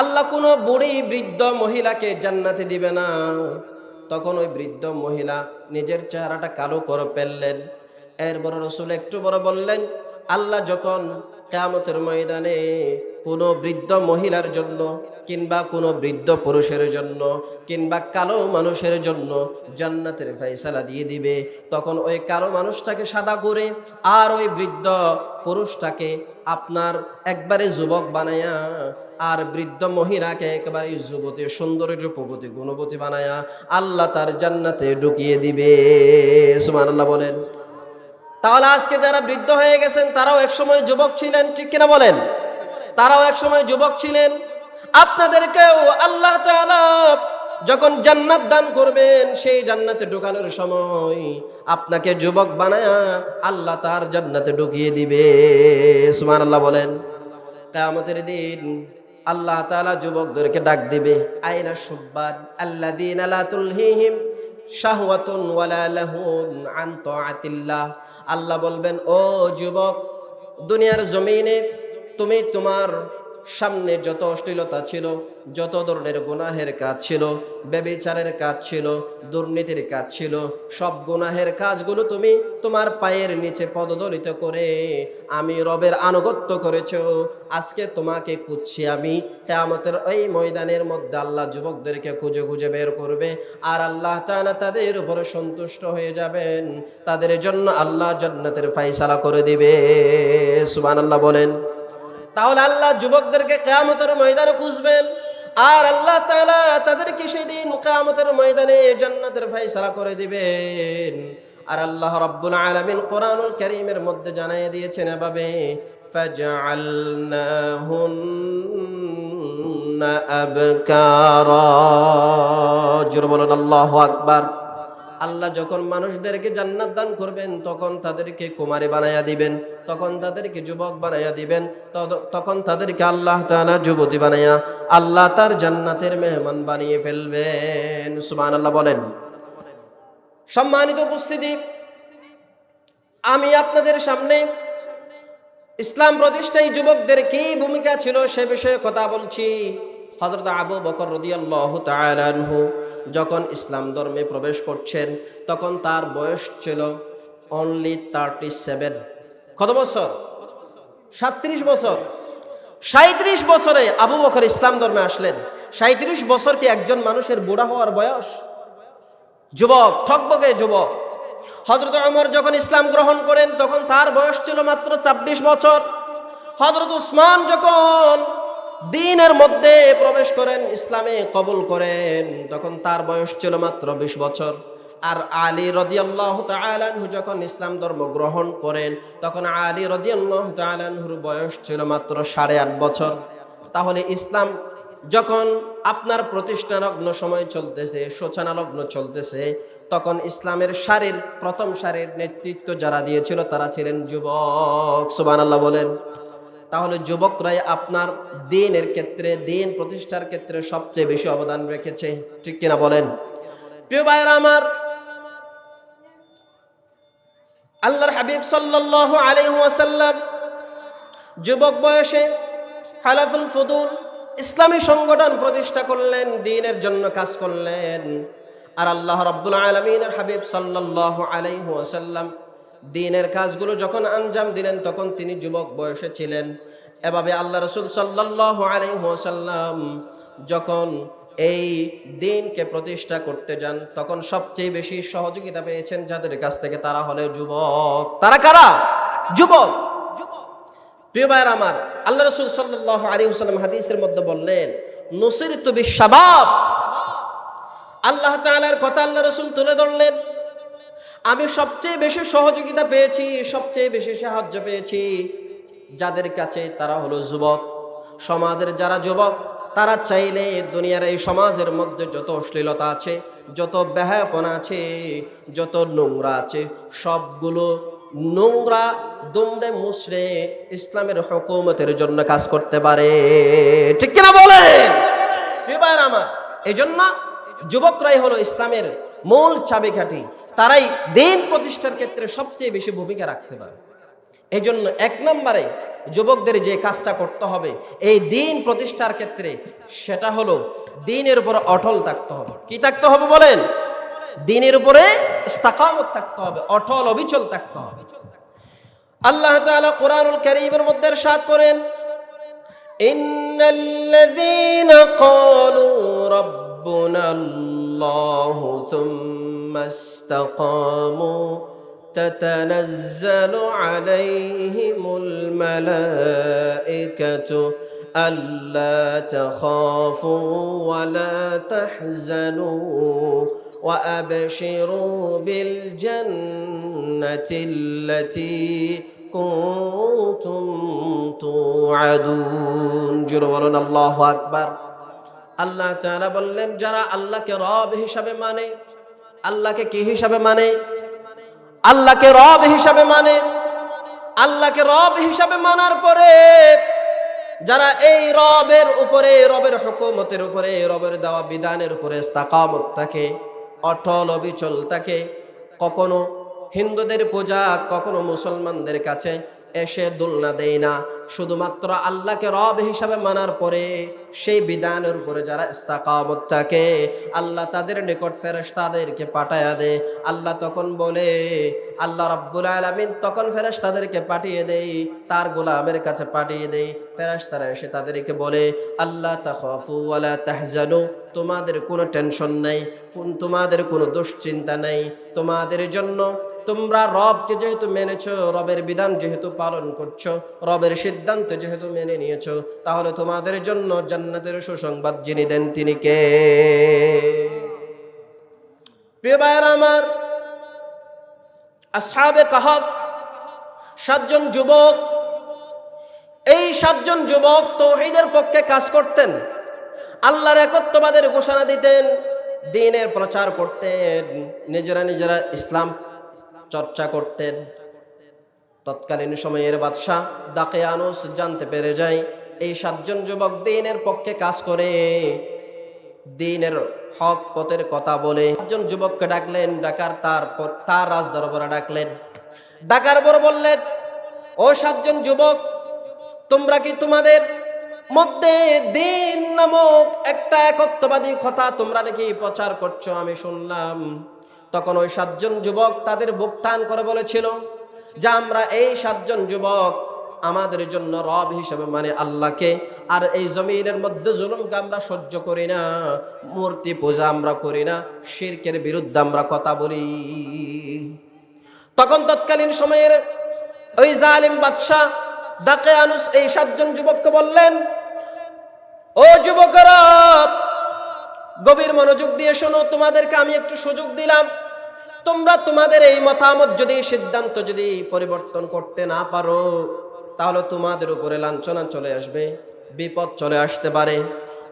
আল্লাহ কোনো বুড়ি বৃদ্ধ মহিলাকে জান্নাতে দিবে না। তখন ওই বৃদ্ধ মহিলা নিজের চেহারাটা কালো করে ফেললেন। এরপর রাসূল একটু বড় বললেন, আল্লাহ যখন কিয়ামতের ময়দানে কোনো বৃদ্ধ মহিলার জন্য কিংবা কোনো বৃদ্ধ পুরুষের জন্য কিংবা কালো মানুষের জন্য জান্নাতের ফয়সালা দিয়ে দিবে, তখন ওই কালো মানুষটাকে সাদা করে আর ওই বৃদ্ধ পুরুষটাকে আপনার একবারে যুবক বানায়া আর বৃদ্ধ মহিলাকে একেবারে যুবতী সুন্দরী রূপবতী গুণবতী বানায়া আল্লাহ তার জান্নাতে ঢুকিয়ে দিবে। সুবহানাল্লাহ বলেন। তাহলে আজকে যারা বৃদ্ধ হয়ে গেছেন তারাও একসময় যুবক ছিলেন, ঠিক কিনা বলেন? তারাও একসময় যুবক ছিলেন। আপনাদেরকেও আল্লাহ তাআলা যখন জান্নাত দান করবেন, সেই জান্নাতে ঢোকানোর সময় আপনাকে যুবক বানায়া আল্লাহ তার জান্নাতে ঢুকিয়ে দিবে। সুবহানাল্লাহ বলেন। কিয়ামতের দিন আল্লাহ তাআলা যুবকদেরকে ডাক দিবে, আইনা শুব্বান আল্লাযীনা লা তুলহিহিম শাহওয়াতুন ওয়ালা লাহুন আন তাআতিল্লাহ। আল্লাহ বলবেন, ও যুবক, দুনিয়ার জমিনে তুমি তোমার সামনে যত অশ্লীলতা ছিল, যত ধরনের গুনাহের কাজ ছিল, ব্যভিচারের কাজ ছিল, দুর্নীতির কাজ ছিল, সব গুনাহের কাজগুলো তুমি তোমার পায়ের নিচে পদদলিত করে আমি রবের আনুগত্য করেছো। আজকে তোমাকে খুঁজছি আমি। কিয়ামতের ওই ময়দানের মধ্যে আল্লাহ যুবকদেরকে খুঁজে খুঁজে বের করবে, আর আল্লাহ তাআলা তাদের উপরে সন্তুষ্ট হয়ে যাবেন, তাদের জন্য আল্লাহ জান্নাতের ফয়সালা করে দিবে। সুবহানাল্লাহ বলেন। তাহলে আল্লাহ যুবকদেরকে কিয়ামতের ময়দানে খুঁজবেন, আর আল্লাহ তাআলা তাদেরকে সেদিন কিয়ামতের ময়দানে জান্নাতের ফয়সালা করে দিবেন। আর আল্লাহ রাব্বুল আলামিন কোরআনুল কারীমের মধ্যে জানিয়ে দিয়েছেন এভাবে, ফাজআলনাহুন্না আবকারা। জোরে বলুন আল্লাহু আকবার। আল্লাহ যখন মানুষদেরকে জান্নাত দান করবেন তখন তাদেরকে কুমারী বানায়া দিবেন। তখন তাদেরকে যুবক বানাইয়া দিবেন, তখন তাদেরকে আল্লাহ তাআলা যুবতী বানাইয়া আল্লাহ তার জান্নাতের মেহমান বানিয়ে ফেলবেন। সুবহানাল্লাহ বলেন। সম্মানিত উপস্থিতি, আমি আপনাদের সামনে ইসলাম প্রতিষ্ঠায় যুবকদের কি ভূমিকা ছিল সে বিষয়ে কথা বলছি। হযরত আবু বকর রাদিয়াল্লাহু তাআলা আনহু যখন ইসলাম ধর্মে প্রবেশ করছেন তখন তার বয়স ছিল অনলি 37। কত বছর? 37 বছর। 37 বছরে আবু বকর ইসলাম ধর্মে আসলেন। 37 বছর কি একজন মানুষের বুড়া হওয়ার বয়স? যুবক, ঠকবকে যুবক। হযরত ওমর যখন ইসলাম গ্রহণ করেন তখন তার বয়স ছিল মাত্র 26 বছর। হযরত উসমান যখন দ্বীনের মধ্যে প্রবেশ করেন, ইসলামে কবুল করেন, তখন তার বয়স ছিল মাত্র 20 বছর। আর আলী রাদিয়াল্লাহু তাআলা আনহু যখন ইসলাম ধর্ম গ্রহণ করেন তখন আলী রাদিয়াল্লাহু তাআলা আনহুর বয়স ছিল মাত্র 8.5 বছর। তাহলে ইসলাম যখন আপনার প্রতিষ্ঠালগ্ন সময় চলতেছে, সূচনালগ্ন চলতেছে, তখন ইসলামের প্রথম সারির নেতৃত্ব যারা দিয়েছিল তারা ছিলেন যুবক। সুবহানাল্লাহ বলেন। তাহলে যুবকরাই আপনার দ্বীনের ক্ষেত্রে, দ্বীন প্রতিষ্ঠার ক্ষেত্রে সবচেয়ে বেশি অবদান রেখেছে, ঠিক কিনা বলেন? প্রিয় ভাইরা আমার, আল্লাহর হাবিব সাল্লাল্লাহু আলাইহি ওয়াসাল্লাম যুবক বয়সে খালাফুল ফুদুল ইসলামী সংগঠন প্রতিষ্ঠা করলেন, দ্বীনের জন্য কাজ করলেন। আর আল্লাহ রাব্বুল আলামিনের হাবিব সাল্লাল্লাহু আলাইহি ওয়াসাল্লাম দ্বীনের কাজগুলো যখন আঞ্জাম দিলেন তখন তিনি যুবক বয়সে ছিলেন। এভাবে আল্লাহ রাসূল সাল্লাল্লাহু আলাইহি ওয়াসাল্লাম যখন এই দ্বীনকে প্রতিষ্ঠা করতে যান তখন সবচেয়ে বেশি সহযোগিতা পেয়েছেন যাদের কাছ থেকে, তারা হলো যুবক। তারা কারা? যুবক। প্রিয় ভাইরা আমার, আল্লাহ রাসূল সাল্লাল্লাহু আলাইহি ওয়াসাল্লাম হাদিসের মধ্যে বললেন, নুসিরতু বিশ-শাবাব। আল্লাহ তাআলার কথা আল্লাহ রাসূল তুলে ধরলেন, আমি সবচেয়ে বেশি সহযোগিতা পেয়েছি, সবচেয়ে বেশি সাহায্য পেয়েছি যাদের কাছে, তারা হলো যুবক। সমাজের যারা যুবক তারা চাইলে দুনিয়ার এই সমাজের মধ্যে যত অশ্লীলতা আছে, যত বেহায়াপনা আছে, যত নোংরা আছে, সবগুলো নোংরা দুমড়ে মুছড়ে ইসলামের হুকুমতের জন্য কাজ করতে পারে, ঠিক কিনা বলেন? প্রিয় ভাইরা আমার, এই জন্য যুবকরাই হলো ইসলামের মূল চাবিকাঠি। তারাই দ্বীন প্রতিষ্ঠার ক্ষেত্রে সবচেয়ে বেশি ভূমিকা রাখতে পারে। এই জন্য 1 নম্বরে যুবকদের যে কাজটা করতে হবে এই দ্বীন প্রতিষ্ঠার ক্ষেত্রে, সেটা হলো দ্বীনের উপর অটল থাকতে হবে। কি থাকতে হবে বলেন? দ্বীনের উপরে ইস্তিকামত থাকতে হবে, অটল অবিচল থাকতে হবে। আল্লাহ তাআলা কোরআনুল কারীমের মধ্যে ইরশাদ করেন, ইন্নাল্লাযীনা ক্বালু রাব্বুনাল্লাহু থুম্মা ইসতাকামু تتنزل عليهم الملائكة ألا تخافوا ولا تحزنوا وأبشروا بالجنة التي كنتم توعدون। جرولون الله أكبر। আল্লাহ তাআলা বললেন, যারা আল্লাহকে রব হিসাবে মানে, আল্লাহকে কি হিসাবে মানে? আল্লাহকে রব হিসাবে মানে। আল্লাহকে রব হিসাবে মানার পরে যারা এই রবের উপরে, রবের হুকুমতের উপরে, রবের দেওয়া বিধানের উপরে ইস্তিকামত থাকে, অটল অবিচল থাকে, কখনো হিন্দুদের পূজা, কখনো মুসলমানদের কাছে এসে দোলনা দেয় না, শুধুমাত্র আল্লাহকে রব হিসাবে মানার পরে সেই বিধানের উপরে যারা ইস্তিকামত থাকে, আল্লাহ তাদের নিকট ফেরেশতাদেরকে পাঠায়া দেয়। আল্লাহ তখন বলে, আল্লাহ রাব্বুল আলামিন তখন ফেরেশতাদেরকে পাঠিয়ে দেয়, তার গোলামের কাছে পাঠিয়ে দেয়। ফেরেশতারা এসে তাদেরকে বলে, আল্লাহ তাখাফু ওয়ালা তাহজানু, তোমাদের কোনো টেনশন নাই, তোমাদের কোনো দুশ্চিন্তা নাই, তোমাদের জন্য তোমরা রবকে যেহেতু মেনেছো, রবের বিধান যেহেতু পালন করছো, রবের সিদ্ধান্ত যেহেতু মেনে নিয়েছো, তাহলে তোমাদের জন্য জান্নাতের সুসংবাদ যিনি দেন তিনি কে? প্রিয় ভাইরা আমার, আসহাবে কাহাফ 7 জন যুবক, এই 7 জন যুবক তাওহীদের পক্ষে কাজ করতেন, আল্লাহর একত্ববাদের ঘোষণা দিতেন, দ্বীনের প্রচার করতেন, নিজেরা নিজেরা ইসলাম চর্চা করতেন। তৎকালীন সময়ের বাদশাহ দাকিয়ানুস জানতে পেরে যায় এই 7 জন যুবক দ্বীনের পক্ষে কাজ করে, দ্বীনের হক পথের কথা বলে। 7 জন যুবককে ডাকলেন, ডাকার তার রাজ দরবারে ডাকলেন। ডাকার পর বললেন, ও 7 জন যুবক, তোমরা কি তোমাদের মধ্যে দ্বীন নামক একটা একত্ববাদী কথা তোমরা নাকি প্রচার করছো? আমি শুনলাম। তখন ওই 7 জন যুবক তাদের বুক টান করে বলেছিল যে আমরা এই 7 জন যুবক আমাদের জন্য রব হিসেবে মানে আল্লাহকে, আর এই জমিনের মধ্যে জুলুমকে আমরা সহ্য করি না, মূর্তি পূজা আমরা করি না, শিরকের বিরুদ্ধে আমরা কথা বলি। তখন তৎকালীন সময়ের ওই জালিম বাদশা দাকিয়ানুস এই 7 জন যুবককে বললেন, ও যুবকরা, গভীর মনোযোগ দিয়ে শোনো, তোমাদেরকে আমি একটু সুযোগ দিলাম। তোমরা তোমাদের এই মতামত যদি, সিদ্ধান্ত যদি পরিবর্তন করতে না পারো, তাহলে তোমাদের উপরে লাঞ্ছনা চলে আসবে, বিপদ চলে আসতে পারে।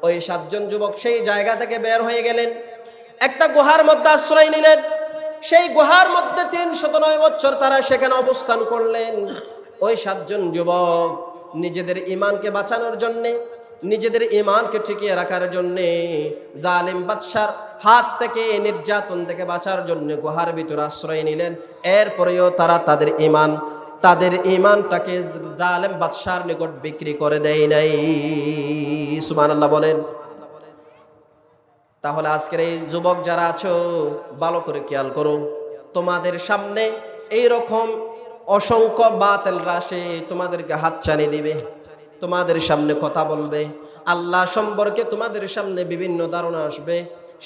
ওই 7 জন যুবক সেই জায়গা থেকে বের হয়ে গেলেন, একটা গুহার মধ্যে আশ্রয় নিলেন। সেই গুহার মধ্যে 309 বছর তারা সেখানে অবস্থান করলেন। ওই 7 জন যুবক নিজেদের ঈমানকে বাঁচানোর জন্যে, নিজেদের ঈমানকে টিকিয়ে রাখার জন্যে, জালিম বাদশার হাত থেকে, নির্যাতন থেকে বাঁচার জন্য গুহার ভিতরে আশ্রয় নিলেন। এরপরেও তারা তাদের ঈমানটাকে জালিম বাদশার নিকট বিক্রি করে দেয় নাই। সুবহানাল্লাহ বলেন। তাহলে আজকের এই যুবক যারা আছো, ভালো করে খেয়াল করো, তোমাদের সামনে এইরকম অসংখ্য বাতিল রাশি তোমাদেরকে হাতছানি দিবে, তোমাদের সামনে কথা বলবে, আল্লাহ সম্পর্কে তোমাদের সামনে বিভিন্ন ধারণা আসবে।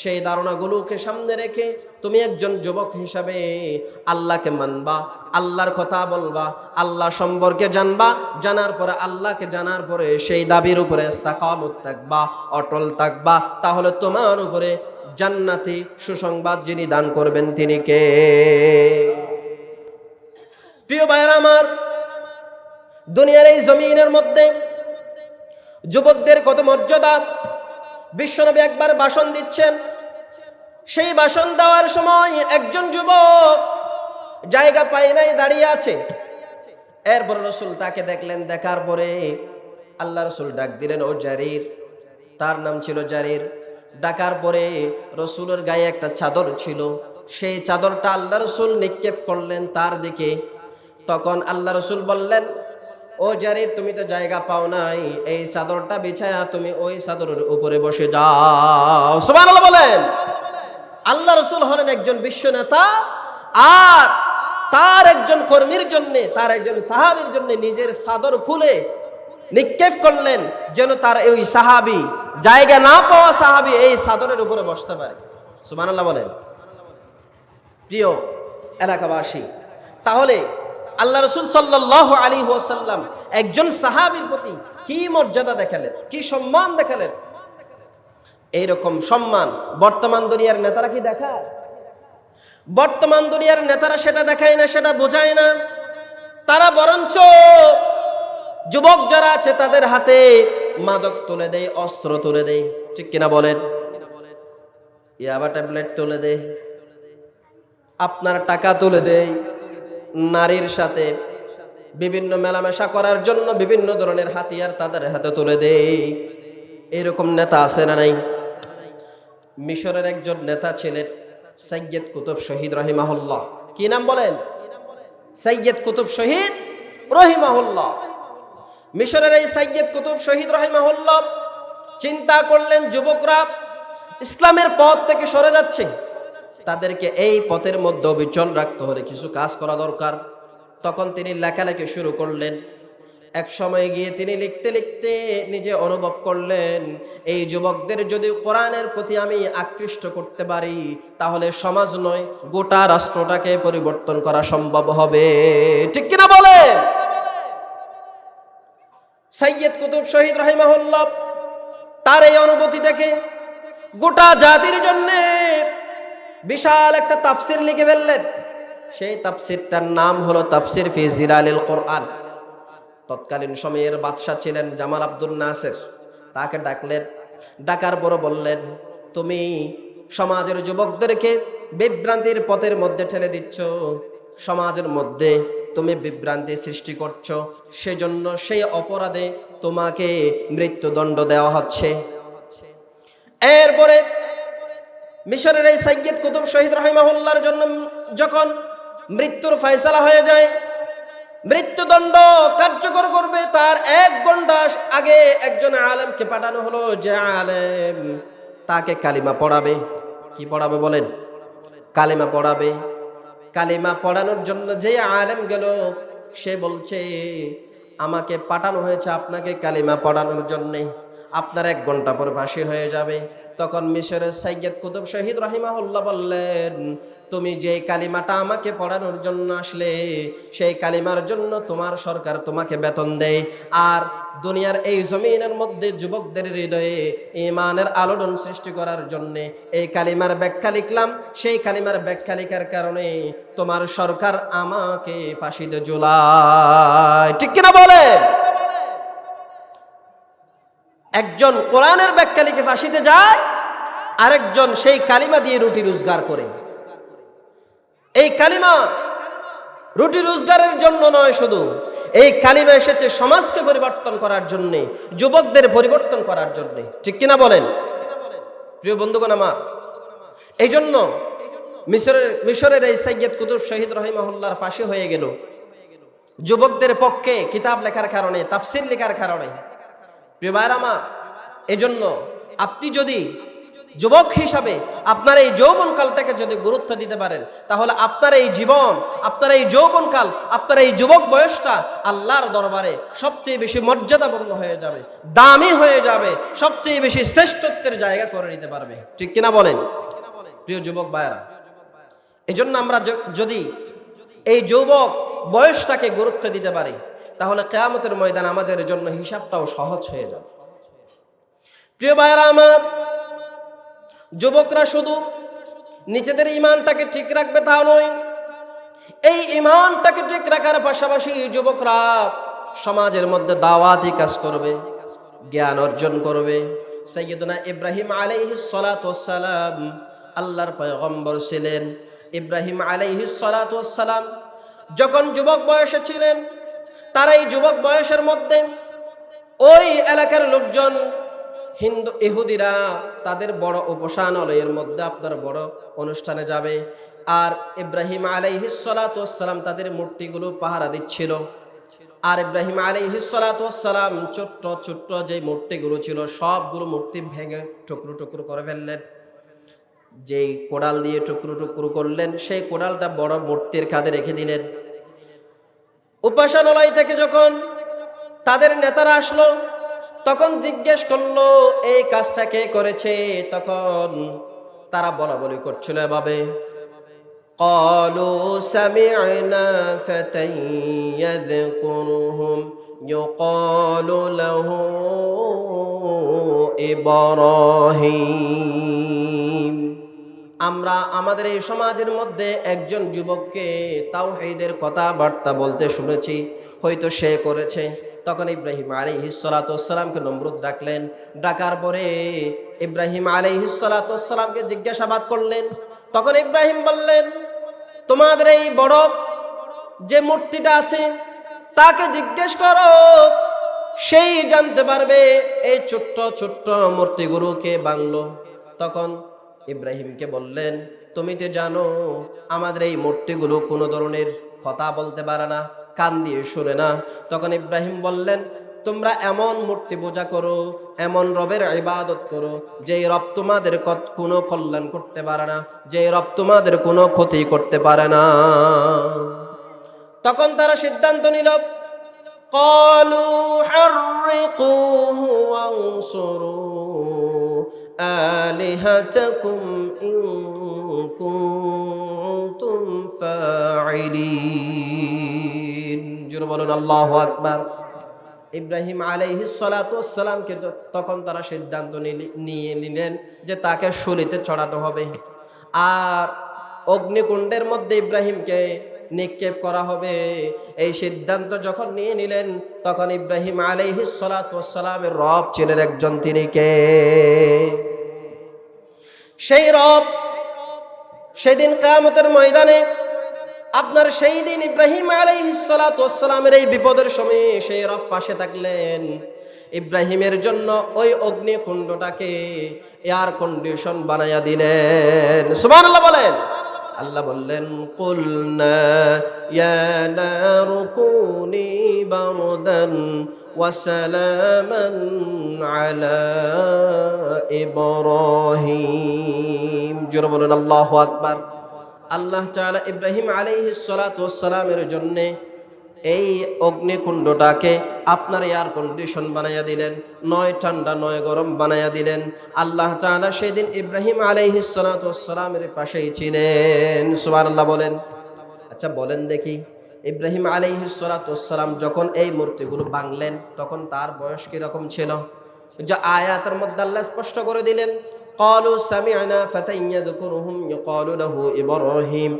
সেই ধারণাগুলোকে সামনে রেখে তুমি একজন যুবক হিসাবে আল্লাহকে মানবা, আল্লাহর কথা বলবা, আল্লাহ সম্পর্কে জানবা, জানার পরে আল্লাহকে জানার পরে সেই দাবির উপরে ইস্তেকামত থাকবা, অটল থাকবা। তাহলে তোমার উপরে জান্নাতি সুসংবাদ যিনি দান করবেন তিনি কে? প্রিয় ভাইরা আমার, দুনিয়ার এই জমিনের মধ্যে যুবকদের কত মর্যাদা। বিশ্বনবী একবার ভাষণ দিচ্ছেন, সেই ভাষণ দেওয়ার সময় একজন যুবক জায়গা পায় নাই, দাঁড়িয়ে আছে। এরপর রাসূল তাকে দেখলেন, দেখার পরে আল্লাহ রাসূল ডাক দিলেন, ও জারির। তার নাম ছিল জারির। ডাকার পরে রাসূলের গায়ে একটা চাদর ছিল, সেই চাদরটা আল্লাহ রাসূল নিক্ষেপ করলেন তার দিকে। তখন আল্লাহ রাসূল বললেন, ও জারির, তুমি তো জায়গা পাও নাই, এই চাদরটা বিছায়া তুমি ওই চাদরের উপরে বসে যাও। সুবহানাল্লাহ বলেন। আল্লাহ রাসূল হলেন একজন বিশ্ব নেতা, আর তার একজন কর্মীর জন্য, তার একজন সাহাবীর জন্য নিজের চাদর খুলে নিক্ষেপ করলেন, যেন তার ওই সাহাবী, জায়গা না পাওয়া সাহাবী এই চাদরের উপরে বসতে পারে। সুবহানাল্লাহ বলেন। প্রিয় এলাকাবাসী, তাহলে আল্লাহ রাসূল সাল্লাল্লাহু আলাইহি ওয়াসাল্লাম একজন সাহাবীর প্রতি কি মর্যাদা দেখালেন, কি সম্মান দেখালেন। এইরকম সম্মান বর্তমান দুনিয়ার নেতারা কি দেখায়? বর্তমান দুনিয়ার নেতারা সেটা দেখায় না, সেটা বোঝায় না। তারা বরঞ্চ যুবক যারা আছে তাদের হাতে মাদক তুলে দেয়, অস্ত্র তুলে দেয়, ঠিক কিনা বলেন? ইয়াবা ট্যাবলেট তুলে দেয়, আপনার টাকা তুলে দেয়, নারীর সাথে বিভিন্ন মেলামেশা করার জন্য বিভিন্ন ধরনের হাতিয়ার তাদের হাতে তুলে দেয়। এরকম নেতা আছে না নাই? মিশরের একজন নেতা ছিলেন সাইয়্যিদ কুতুব শহীদ রাহিমাহুল্লাহ। কি নাম বলেন? সাইয়্যিদ কুতুব শহীদ রাহিমাহুল্লাহ। মিশরের এই সাইয়্যিদ কুতুব শহীদ রাহিমাহুল্লাহ চিন্তা করলেন, যুবকরা ইসলামের পথ থেকে সরে যাচ্ছে, তাদেরকে এই পথের মধ্যে অবিচল রাখতে হলে কিছু কাজ করা দরকার। তখন তিনি লেখালেখি শুরু করলেন। এক সময় গিয়ে তিনি লিখতে লিখতে নিজে অনুভব করলেন, এই যুবকদের যদি কোরআনের প্রতি আমি আকৃষ্ট করতে পারি, তাহলে সমাজ নয় গোটা রাষ্ট্রটাকে পরিবর্তন করা সম্ভব হবে, ঠিক কিনা বলেন? সাইয়্যিদ কুতুব শহীদ রাহিমাহুল্লাহ তার এই অনুভূতি থেকে গোটা জাতির জন্য বিশাল একটা তাফসির লিখে ফেললেন। সেই তাফসিরটার নাম হলো তাফসির ফি জিলালিল কোরআন। তৎকালীন সময়ের বাদশা ছিলেন জামাল আব্দুল নাসির। তাকে ডাকলেন, ডাকার পর বললেন, তুমি সমাজের যুবকদেরকে বিভ্রান্তির পথের মধ্যে ঠেলে দিচ্ছ, সমাজের মধ্যে তুমি বিভ্রান্তি সৃষ্টি করছো, সেজন্য সেই অপরাধে তোমাকে মৃত্যুদণ্ড দেওয়া হচ্ছে। এরপরে মিশরের এই সাইয়্যিদ কুতুব শহীদ রাহিমাহুল্লাহর জন্য যখন মৃত্যুর ফয়সালা হয়ে যায়, মৃত্যুদণ্ড কার্যকর করবে, তার 1 ঘন্টা আগে একজন আলেমকে পাঠানো হলো, যে আলেম তাকে কালিমা পড়াবে। কি পড়াবে বলেন? কালিমা পড়াবে। কালিমা পড়ানোর জন্য যে আলেম গেল, সে বলছে আমাকে পাঠানো হয়েছে আপনাকে কালিমা পড়ানোর জন্যে, আপনার 1 ঘন্টা পর ফাঁসি হয়ে যাবে। তখন মিশরের সাইয়্যিদ কুতুব শহীদ রাহিমাহুল্লাহ বললেন, তুমি যে কালিমাটা আমাকে পড়ানোর জন্য আসলে, সেই কালিমার জন্য তোমার সরকার তোমাকে বেতন দেয়, আর দুনিয়ার এই জমিনের মধ্যে যুবকদের হৃদয়ে ঈমানের আলোড়ন সৃষ্টি করার জন্য এই কালিমার ব্যাখ্যা লিখলাম। সেই কালিমার ব্যাখ্যা লেখার কারণে তোমার সরকার আমাকে ফাঁসিতে ঝুলায়। ঠিক কিনা বলেন? একজন কোরআনের ব্যাখ্যা লিখে ফাঁসিতে যায়, আরেকজন সেই কালিমা দিয়ে রুটি রোজগার করে। এই কালিমা রুটি রোজগারের জন্য নয়, শুধু এই কালিমা এসেছে সমাজকে পরিবর্তন করার জন্য, যুবকদের পরিবর্তন করার জন্য। ঠিক কিনা বলেন? প্রিয় বন্ধুগণ আমার, এই জন্য মিশরের এই সাইয়্যিদ কুতুব শহীদ রাহিমাহুল্লাহর ফাঁসি হয়ে গেল যুবকদের পক্ষে কিতাব লেখার কারণে, তাফসীর লেখার কারণে। প্রিয় ভাইরা আমার, এজন্য আপনি যদি যুবক হিসাবে আপনার এই যৌবনকালটাকে যদি গুরুত্ব দিতে পারেন, তাহলে আপনার এই জীবন, আপনার এই যৌবনকাল, আপনার এই যুবক বয়সটা আল্লাহর দরবারে সবচেয়ে বেশি মর্যাদাপূর্ণ হয়ে যাবে, দামি হয়ে যাবে, সবচেয়ে বেশি শ্রেষ্ঠত্বের জায়গা করে নিতে পারবে। ঠিক কিনা বলেন প্রিয় যুবক ভাইরা? এজন্য আমরা যদি এই যুবক বয়সটাকে গুরুত্ব দিতে পারি, তাহলে কিয়ামতের ময়দান আমাদের জন্য হিসাবটাও সহজ হয়ে যাবে। প্রিয় ভাইরা আমার, যুবকরা শুধু নিজেদের ঈমানটাকে ঠিক রাখবে তা নয়, এই ঈমানটাকে ঠিক রাখার পাশাপাশি যুবকরা সমাজের মধ্যে দাওয়াতি কাজ করবে, জ্ঞান অর্জন করবে। সাইয়্যিদুনা ইব্রাহিম আলাইহিস সালাতু ওয়াস সালাম আল্লাহর পয়গম্বর ছিলেন। ইব্রাহিম আলাইহিস সালাতু ওয়াস সালাম যখন যুবক বয়সে ছিলেন, তার এই যুবক বয়সের মধ্যে ওই এলাকার লোকজন ইহুদিরা তাদের বড় উপাসনালয়ের মধ্যে আপনার বড় অনুষ্ঠানে যাবে, আর ইব্রাহিম আলাইহিস সালাতু ওয়াস সালাম তাদের মূর্তিগুলো পাহারা দিচ্ছিল। আর ইব্রাহিম আলাইহিস সালাতু ওয়াস সালাম ছোট্ট ছোট্ট যে মূর্তিগুলো ছিল, সবগুলো মূর্তি ভেঙে টুকরো টুকরো করে ফেললেন। যেই কোড়াল দিয়ে টুকরো টুকরো করলেন, সেই কোড়ালটা বড় মূর্তির কাঁধে রেখে দিলেন। উপাসনালয় থেকে যখন তাদের নেতারা আসলো, তখন জিজ্ঞেস করলো এই কাজটা কে করেছে। তখন তারা বলা বলি করছিল এভাবে, ক্বালু সামি'না ফাতান ইয়াযকুরুহুম ইউক্বালু লাহু ইব্রাহিম। আমরা আমাদের এই সমাজের মধ্যে একজন যুবককে তাওহীদের কথাবার্তা বলতে শুনেছি, হয়তো সে করেছে। তখন ইব্রাহিম আলাইহিস সালাতু ওয়াস সালামকে নমরুদ ডাকলেন। ডাকার পরে ইব্রাহিম আলাইহিস সালাতু ওয়াস সালামকে জিজ্ঞাসাবাদ করলেন। তখন ইব্রাহিম বললেন, তোমাদের এই বড় যে মূর্তিটা আছে তাকে জিজ্ঞেস করো, সেই জানতে পারবে এই ছোট্ট ছোট্ট মূর্তিগুলোকে বাংলো। তখন ইব্রাহিমকে বললেন, তুমি তো জানো আমাদের এই মূর্তিগুলো কোনো ধরনের কথা বলতে পারে না, কান দিয়ে শুনে না। তখন ইব্রাহিম বললেন, তোমরা এমন মূর্তি পূজা করো, এমন রবের ইবাদত করো, যেই রব তোমাদের কোনো কল্যাণ করতে পারে না, যেই রব তোমাদের কোনো ক্ষতি করতে পারে না। তখন তারা সিদ্ধান্ত নিল, ক্বালু হাররিকুহু ওয়ানসুরু আলিহাতাকুম ইন কুনতুম ফাইলিন। জোরে বলুন আল্লাহু আকবার। ইব্রাহিম আলাইহিস সালাতু ওয়াস সালামকে তখন তারা সিদ্ধান্ত নিয়ে নিলেন যে তাকে শূলীতে চড়ানো হবে, আর অগ্নিকুণ্ডের মধ্যে ইব্রাহিমকে নিক্ষেপ করা হবে। এই সিদ্ধান্ত যখন নিয়ে নিলেন, তখন ইব্রাহিম আলাইহিস সালাতু ওয়াস সালামের রব ছিলেন একজন, তিনি কে? সেই রব সেদিন কিয়ামতের ময়দানে আপনার সেই দিন ইব্রাহিম আলাইহিস সালাতু ওয়াস সালামের এই বিপদের সময়ে সেই রব পাশে থাকলেন। ইব্রাহিমের জন্য ওই অগ্নিকুণ্ডটাকে এয়ার কন্ডিশন বানায়া দিলেন। সুবহানাল্লাহ বলেন। আল্লাহ বললেন কুলনা ইয়া নারু কুনি বারদান ওয়া সালামান আলা ইব্রাহিম। জোরে বলেন আল্লাহু আকবার। আল্লাহ তাআলা ইব্রাহিম আলাইহিস সালাতু ওয়াস সালামের জন্য এই অগ্নিকুণ্ডটাকে আপনার এয়ার কন্ডিশন বানাইয়া দিলেন, নয় ঠান্ডা নয় গরম বানাইয়া দিলেন। আল্লাহ তাআলা সেদিন ইব্রাহিম আলাইহিস সালাতু ওয়াস সালামের পাশেই ছিলেন। সুবহানাল্লাহ বলেন। আচ্ছা বলেন দেখি, ইব্রাহিম আলাইহিস সালাতু ওয়াস সালাম যখন এই মূর্তিগুলো ভাঙলেন তখন তার বয়স কি রকম ছিল? যে আয়াতের মধ্যে আল্লাহ স্পষ্ট করে দিলেন, ক্বালু সামি'না ফাতান ইয়াযকুরুহুম ইউকালু লাহু ইব্রাহিম।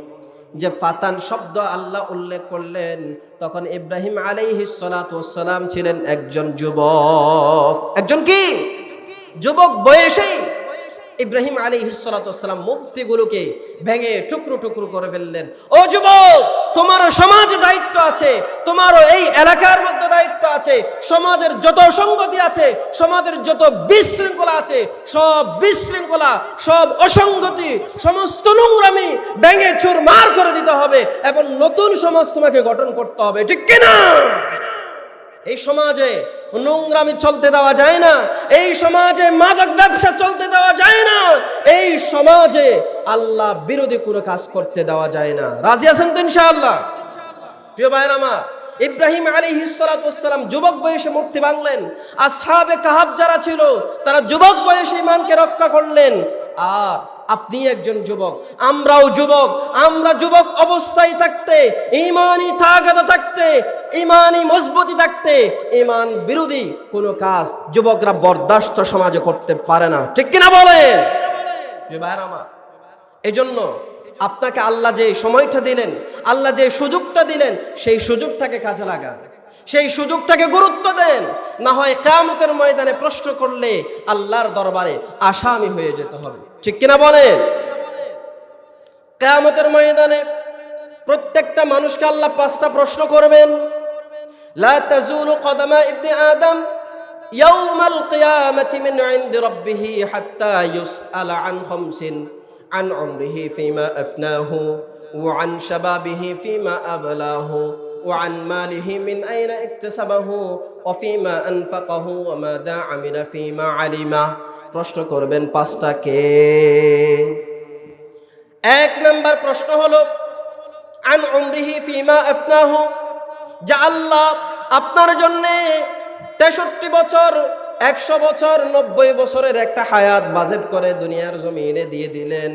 যে ফাতান শব্দ আল্লাহ উল্লেখ করলেন, তখন ইব্রাহিম আলাইহিস সালাতু ওয়াস সালাম ছিলেন একজন যুবক। একজন কি? যুবক বয়সেই ইব্রাহিম আলাইহিস সালাতু ওয়াস সালাম মূর্তিগুলোকে ভেঙে টুকরো টুকরো করে ফেললেন। ও যুবক, তোমারও সমাজে দায়িত্ব আছে, তোমারও এই এলাকার মধ্যে দায়িত্ব আছে। সমাজের যত সংগতি আছে, সমাজের যত বিশৃঙ্খলা আছে, সব বিশৃঙ্খলা, সব অসঙ্গতি, সমস্ত নোংরামি ভেঙে চুরমার করে দিতে হবে এবং নতুন সমাজ তোমাকে গঠন করতে হবে। ঠিক কিনা? এই সমাজে নোংরামি চলতে দেওয়া যায় না, এই সমাজে মাদক ব্যবসা চলতে দেওয়া যায় না, এই সমাজে আল্লাহ বিরোধী কোনো কাজ করতে দেওয়া যায় না। রাজি আছেন তো ইনশাআল্লাহ? প্রিয় ভাইরা আমার, ইব্রাহিম আলাইহিস সালাতু ওয়াস সালাম যুবক বয়সে মূর্তি ভাঙলেন। আসহাবে কাহাফ যারা ছিল তারা যুবক বয়সে ঈমানকে রক্ষা করলেন। আর আপনি একজন যুবক, আমরাও যুবক। আমরা যুবক অবস্থায় থাকতে, ঈমানি তাগাদ থাকতে, ঈমানি মজবুতি থাকতে ঈমান বিরোধী কোনো কাজ যুবকরা বরদাস্ত সমাজে করতে পারে না। ঠিক কিনা বলেন? ভাইরা আমার, এজন্য আপনাকে আল্লাহ যে সময়টা দিলেন, আল্লাহ যে সুযোগটা দিলেন, সেই সুযোগটাকে কাজে লাগান, সেই সুযোগটাকে গুরুত্ব দেন। না হয় কিয়ামতের ময়দানে প্রশ্ন করলে আল্লাহর দরবারে আসামি হয়ে যেতে হবে। ঠিক কিনা বলেন? কিয়ামতের ময়দানে প্রত্যেকটা মানুষকে আল্লাহ 5টা প্রশ্ন করবেন। লা তাজুলু কদমা ইবনে আদম ইয়াউমাল কিয়ামাতি মিন ইনদি রাব্বিহি হাত্তা ইউসআলা আন খামসিন, আন উমরিহি ফিমা আফনাহু ওয়া আন শাবাবিহি ফিমা আবলাহু وعن ماله من أين اكتسبه وفيما أنفقه وماذا عمل فيما علم। প্রশ্ন করবেন 5টা কে? 1 নম্বর প্রশ্ন হলো আন উমরিহি ফিমা আফনাহু, যা আল্লাহ আপনার জন্য 63 বছর, 100 বছর, 90 বছরের একটা হায়াত বাজেট করে দুনিয়ার জমিনে দিয়ে দিলেন।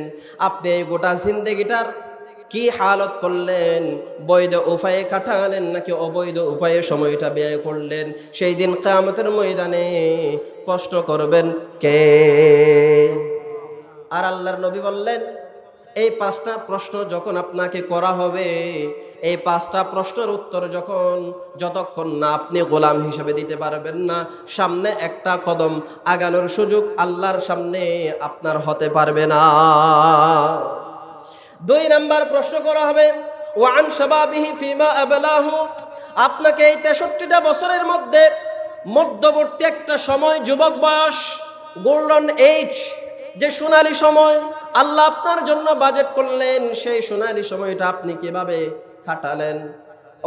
আপনি এই গোটা জিন্দেগিটার কি হালত করলেন? বৈধ উপায়ে কাটালেন নাকি অবৈধ উপায়ে সময়টা ব্যয় করলেন? সেই দিন কিয়ামতের ময়দানে প্রশ্ন করবেন কে? আর আল্লাহর নবী বললেন, এই 5টা প্রশ্ন যখন আপনাকে করা হবে, এই 5টা প্রশ্নের উত্তর যতক্ষণ না আপনি গোলাম হিসেবে দিতে পারবেন না, সামনে একটা কদম আগানোর সুযোগ আল্লাহর সামনে আপনার হতে পারবে না। 2 নম্বর প্রশ্ন করা হবে ওয়ান শাবাবিহি ফিমা আবলাহু, আপনাকে এই 63টা বছরের মধ্যে মধ্যবর্তী একটা সময়, যুবক বয়স, গোল্ডেন এজ, যে সোনালী সময় আল্লাহ আপনার জন্য বাজেট করলেন, সেই সোনালী সময়টা আপনি কিভাবে কাটালেন?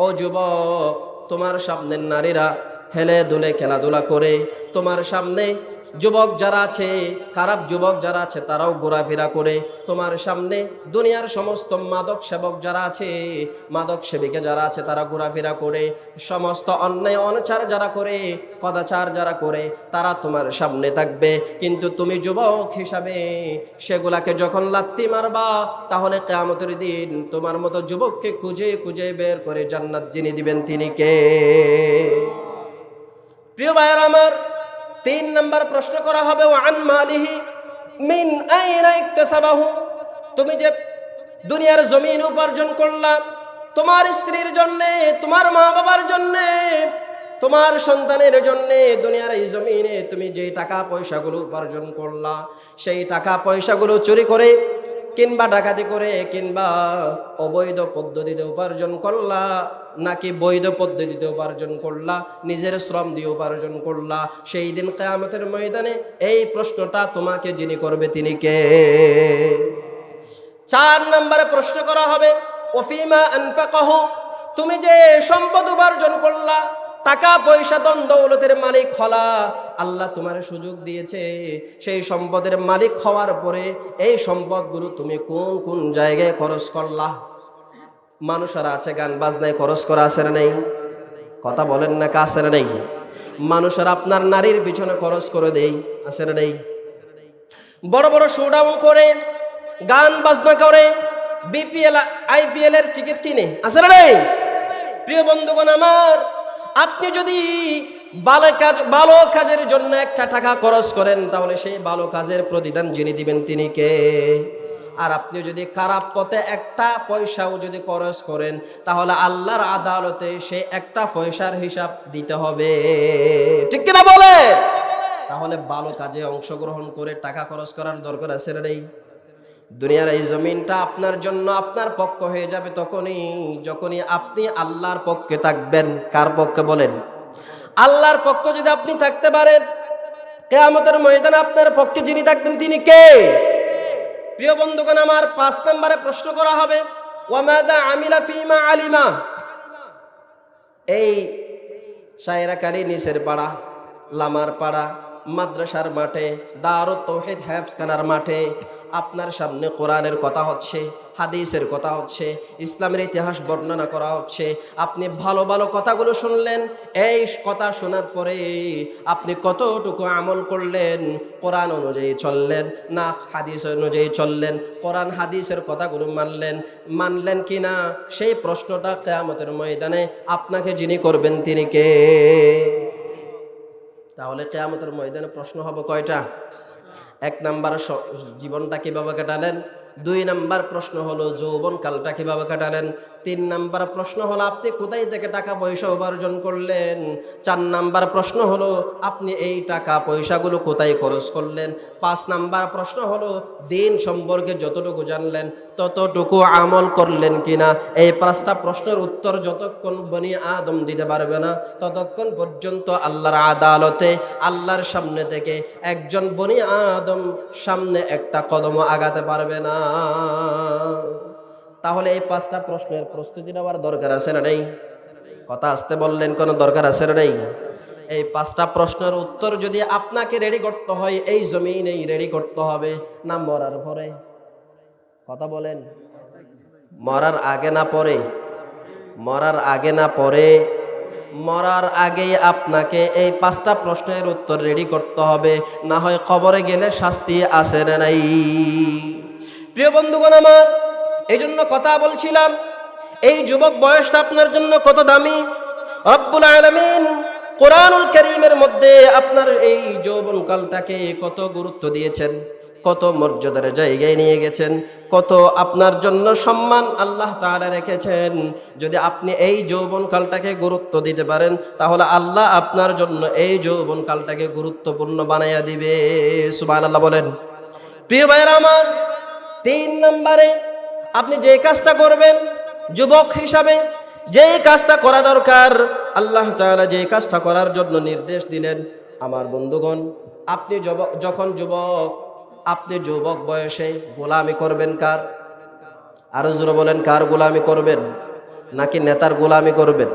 ও যুবক, তোমার সামনের নারীরা হেলে দুলে খেলাধুলা করে, তোমার সামনে যুবক যারা আছে, খারাপ যুবক যারা আছে তারাও ঘোরাফেরা করে, তোমার সামনে দুনিয়ার সমস্ত মাদক সেবক যারা আছে, মাদক সেবিকা যারা আছে তারা ঘোরাফেরা করে, সমস্ত অন্যায় অনাচার যারা করে, কদাচার যারা করে তারা তোমার সামনে থাকবে। কিন্তু তুমি যুবক হিসাবে সেগুলাকে যখন লাত্তি মারবা, তাহলে কিয়ামতের দিন তোমার মতো যুবককে খুঁজে খুঁজে বের করে জান্নাত যিনি দিবেন তিনি কে? প্রিয় ভাইয়ের আমার, 3 নম্বর প্রশ্ন করা হবে ওয়ান মালিহি মিন আইনা ইকতাসাবাহু, তুমি যে দুনিয়ার জমিন উপার্জন করলা, তোমার স্ত্রীর জন্য, তোমার মা বাবার জন্য, তোমার সন্তানের জন্য দুনিয়ার এই জমিনে তুমি যে টাকা পয়সাগুলো উপার্জন করলা, সেই টাকা পয়সাগুলো চুরি করে কিংবা ডাকাতি করে, কিংবা অবৈধ পদ্ধতিতে উপার্জন করলা, নাকি বৈধ পদ্ধতিতে উপার্জন করলা, নিজের শ্রম দিয়ে উপার্জন করলা, সেই দিন কিয়ামতের ময়দানে এই প্রশ্নটা তোমাকে যিনি করবে তিনি কে? 4 নম্বরে প্রশ্ন করা হবে, ওফিমা আনফাকাহু, তুমি যে সম্পদ উপার্জন করলা, টাকা পয়সা ধন দৌলতের মালিক হলা, আল্লাহ তোমার সুযোগ দিয়েছে, সেই সম্পদের মালিক হওয়ার পরে এই সম্পদগুলো তুমি কোন কোন জায়গায় খরচ করলা? মানুষেরা আছে গান বাজনায় খরচ করা আছে না নেই? কথা বলেন না, কাছে না নেই? মানুষেরা আপনার নারীর পিছনে খরচ করে দেই, আছে না নেই? বড় বড় শোডাউন করে, গান বাজনা করে, বিপিএল আইপিএল এর টিকিট কিনে, আছে না নেই? প্রিয় বন্ধুগণ আমার, আপনি যদি ভালো কাজের জন্য একটা টাকা খরচ করেন, তাহলে সেই ভালো কাজের প্রতিদান যিনি দিবেন তিনি কে? আর আপনি যদি খারাপ পথে একটা পয়সাও যদি খরচ করেন, তাহলে আল্লাহর আদালতে সে একটা পয়সার হিসাব দিতে হবে, ঠিক কিনা বলেন? তাহলে ভালো কাজে অংশগ্রহণ করে টাকা খরচ করার দরকার আছে না নেই? দুনিয়ার এই জমিনটা আপনার জন্য আপনার পক্ষ হয়ে যাবে যখনই আপনি আল্লাহর পক্ষে থাকবেন। কার পক্ষে বলেন? আল্লাহর পক্ষে যদি আপনি থাকতে পারেন, কিয়ামতের ময়দানে আপনার পক্ষে যিনি থাকবেন তিনি কে? প্রিয় বন্ধুগণ আমার, 5 নম্বরে প্রশ্ন করা হবে, ওয়ামাদা আমিলা ফিমা আলিমা। এই সায়রাকারী নিচের পাড়া, লামার পাড়া, মাদ্রাসার মাঠে, দারুত তাওহীদ হেফজখানার মাঠে আপনার সামনে কোরআনের কথা হচ্ছে, হাদিসের কথা হচ্ছে, ইসলামের ইতিহাস বর্ণনা করা হচ্ছে, আপনি ভালো ভালো কথাগুলো শুনলেন। এই কথা শোনার পরে আপনি কতটুকু আমল করলেন? কোরআন অনুযায়ী চললেন না হাদিস অনুযায়ী চললেন? কোরআন হাদিসের কথাগুলো মানলেন কি না? সেই প্রশ্নটা কিয়ামতের ময়দানে আপনাকে যিনি করবেন তিনি কে? তাহলে কিয়ামতের ময়দানে প্রশ্ন হবে কয়টা? 1 নাম্বার জীবনটা কিভাবে কাটালেন, 2 নাম্বার প্রশ্ন হলো যৌবন কালটা কিভাবে কাটালেন, 3 নাম্বার প্রশ্ন হলো আপনি কোথায় থেকে টাকা পয়সা উপার্জন করলেন, 4 নাম্বার প্রশ্ন হলো আপনি এই টাকা পয়সাগুলো কোথায় খরচ করলেন, 5 নাম্বার প্রশ্ন হলো দিন সম্পর্কে যতটুকু জানলেন ততটুকু আমল করলেন কিনা। এই 5টা প্রশ্নের উত্তর যতক্ষণ বনি আদম দিতে পারবে না, ততক্ষণ পর্যন্ত আল্লাহর আদালতে আল্লাহর সামনে থেকে একজন বনি আদম সামনে একটা কদমও আগাতে পারবে না। তাহলে এই 5টা প্রশ্নের প্রস্তুতি নেওয়ার দরকার আছে না নেই? কথা আসতে বললেন, কোনো দরকার আছে না নেই? এই 5টা প্রশ্নের উত্তর যদি আপনাকে রেডি করতে হয়, এই জমিনেই রেডি করতে হবে, না মরার পরে? কথা বলেন, মরার আগে না পরে? মরার আগে না পরে? মরার আগেই আপনাকে এই 5টা প্রশ্নের উত্তর রেডি করতে হবে, না হয় কবরে গেলে শাস্তি আছে না নাই? প্রিয় বন্ধুগণ আমার, এই জন্য কথা বলছিলাম, এই যুবক বয়সটা আপনার জন্য কত দামি। রব্বুল আলামিন কোরআনুল কারীমের মধ্যে আপনার এই যৌবনকালটাকে কত গুরুত্ব দিয়েছেন, কত মর্যাদার জায়গায় নিয়ে গেছেন, কত আপনার জন্য সম্মান আল্লাহ তাআলা রেখেছেন। যদি আপনি এই যৌবনকালটাকে গুরুত্ব দিতে পারেন, তাহলে আল্লাহ আপনার জন্য এই যৌবনকালটাকে গুরুত্বপূর্ণ বানাইয়া দিবে। সুবহানাল্লাহ বলেন। প্রিয় ভাইরা আমার, 3 নম্বরে আপনি যে কাজটা করবেন যুবক হিসাবে, যেই কাজটা করা দরকার, আল্লাহ তাআলা যে কাজটা করার জন্য নির্দেশ দিলেন, আমার বন্ধুগণ, আপনি যখন আপনি যুবক বয়সে গোলামি করবেন কার? আরো জোরে বলেন, কার গোলামি করবেন? নাকি নেতার গোলামি করবেন?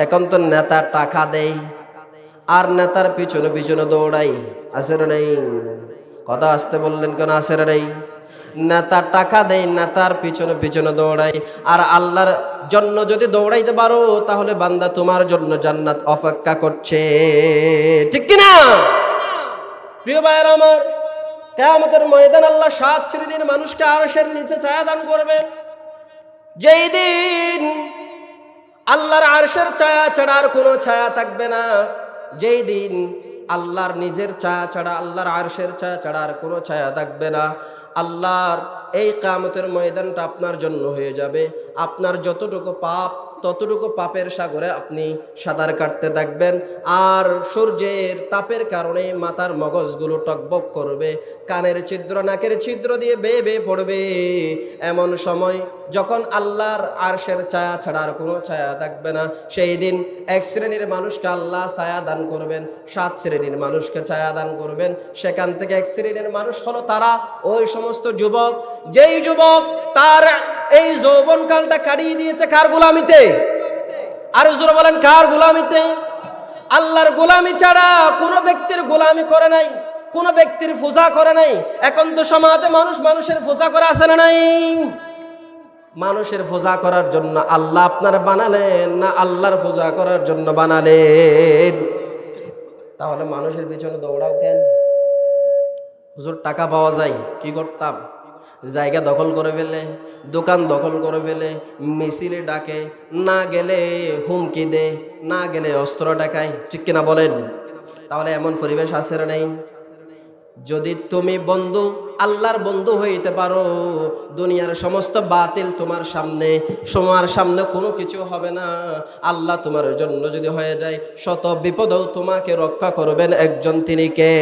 এখন তো নেতা টাকা দেয় আর নেতার পিছনে পিছনে দৌড়াই, আছে না নেই? কথা আসতে বললেন কেন, আছে না নেই? নেতা টাকা দেয়, নেতার পিছনে পিছনে দৌড়াই, আর আল্লাহর জন্য যদি দৌড়াইতে পারো তাহলে বান্দা তোমার জন্য জান্নাত অপেক্ষা করছে, ঠিক কিনা? প্রিয় ভাইয়ের আমার, কিয়ামতের ময়দান আল্লাহ 7 শ্রেণীর মানুষকে আরশের নিচে ছায়া দান করবে। যেই দিন আল্লাহর আরশের ছায়া ছাড়া আর কোনো ছায়া থাকবে না, যেই দিন আল্লাহর নিজের ছায়া ছাড়া, আল্লাহর আরশের ছায়া ছাড়া আর কোনো ছায়া থাকবে না, আল্লাহর এই কিয়ামতের ময়দানটা আপনার জন্য হয়ে যাবে। আপনার যতটুকু পাপ ততটুকু পাপের সাগরে আপনি সাঁতার কাটতে থাকবেন। আর সূর্যের তাপের কারণে মাথার মগজগুলো টকবক করবে, কানের ছিদ্র নাকের ছিদ্র দিয়ে বেয়ে বেয়ে পড়বে। এমন সময় যখন আল্লাহর আরশের ছায়া ছাড়া আর কোনো ছায়া থাকবে না, সেই দিন এক শ্রেণীর মানুষকে আল্লাহ ছায়া দান করবেন, 7 শ্রেণীর মানুষকে ছায়া দান করবেন। সেখান থেকে এক শ্রেণীর মানুষ হলো তারা ওই সমস্ত যুবক, যেই যুবক তার এই যৌবনকালটা কাটিয়ে দিয়েছে কার গোলামিতে? আর জোরে বলেন, কার গোলামিতে? আল্লাহর গোলামি ছাড়া কোনো ব্যক্তির গোলামি করে নাই, কোনো ব্যক্তির পূজা করে নাই। এখন তো সমাজে মানুষ মানুষের পূজা করে আছে না নাই? মানুষের পূজা করার জন্য আল্লাহ আপনার বানালেন না আল্লাহর পূজা করার জন্য বানালেন? তাহলে মানুষের পিছনে দৌড়াও কেন? হুজুর টাকা পাওয়া যায়, কি করতাম? জায়গা দখল করে ফেলে, দোকান দখল করে ফেলে, মিছিলে ডাকে, না গেলে হুমকি দে, না গেলে অস্ত্র ডাকায়, ঠিক কিনা বলেন? তাহলে এমন পরিবেশ আছে না নেই? যদি তুমি বন্ধু আল্লাহর বন্ধু হইতে পারো, দুনিয়ার সমস্ত বাতিল তোমার সামনে কোনো কিছু হবে না। আল্লাহ তোমার জন্য যদি হয়ে যায়, শত বিপদেও তোমাকে রক্ষা করবেন একজন, তিনি কে?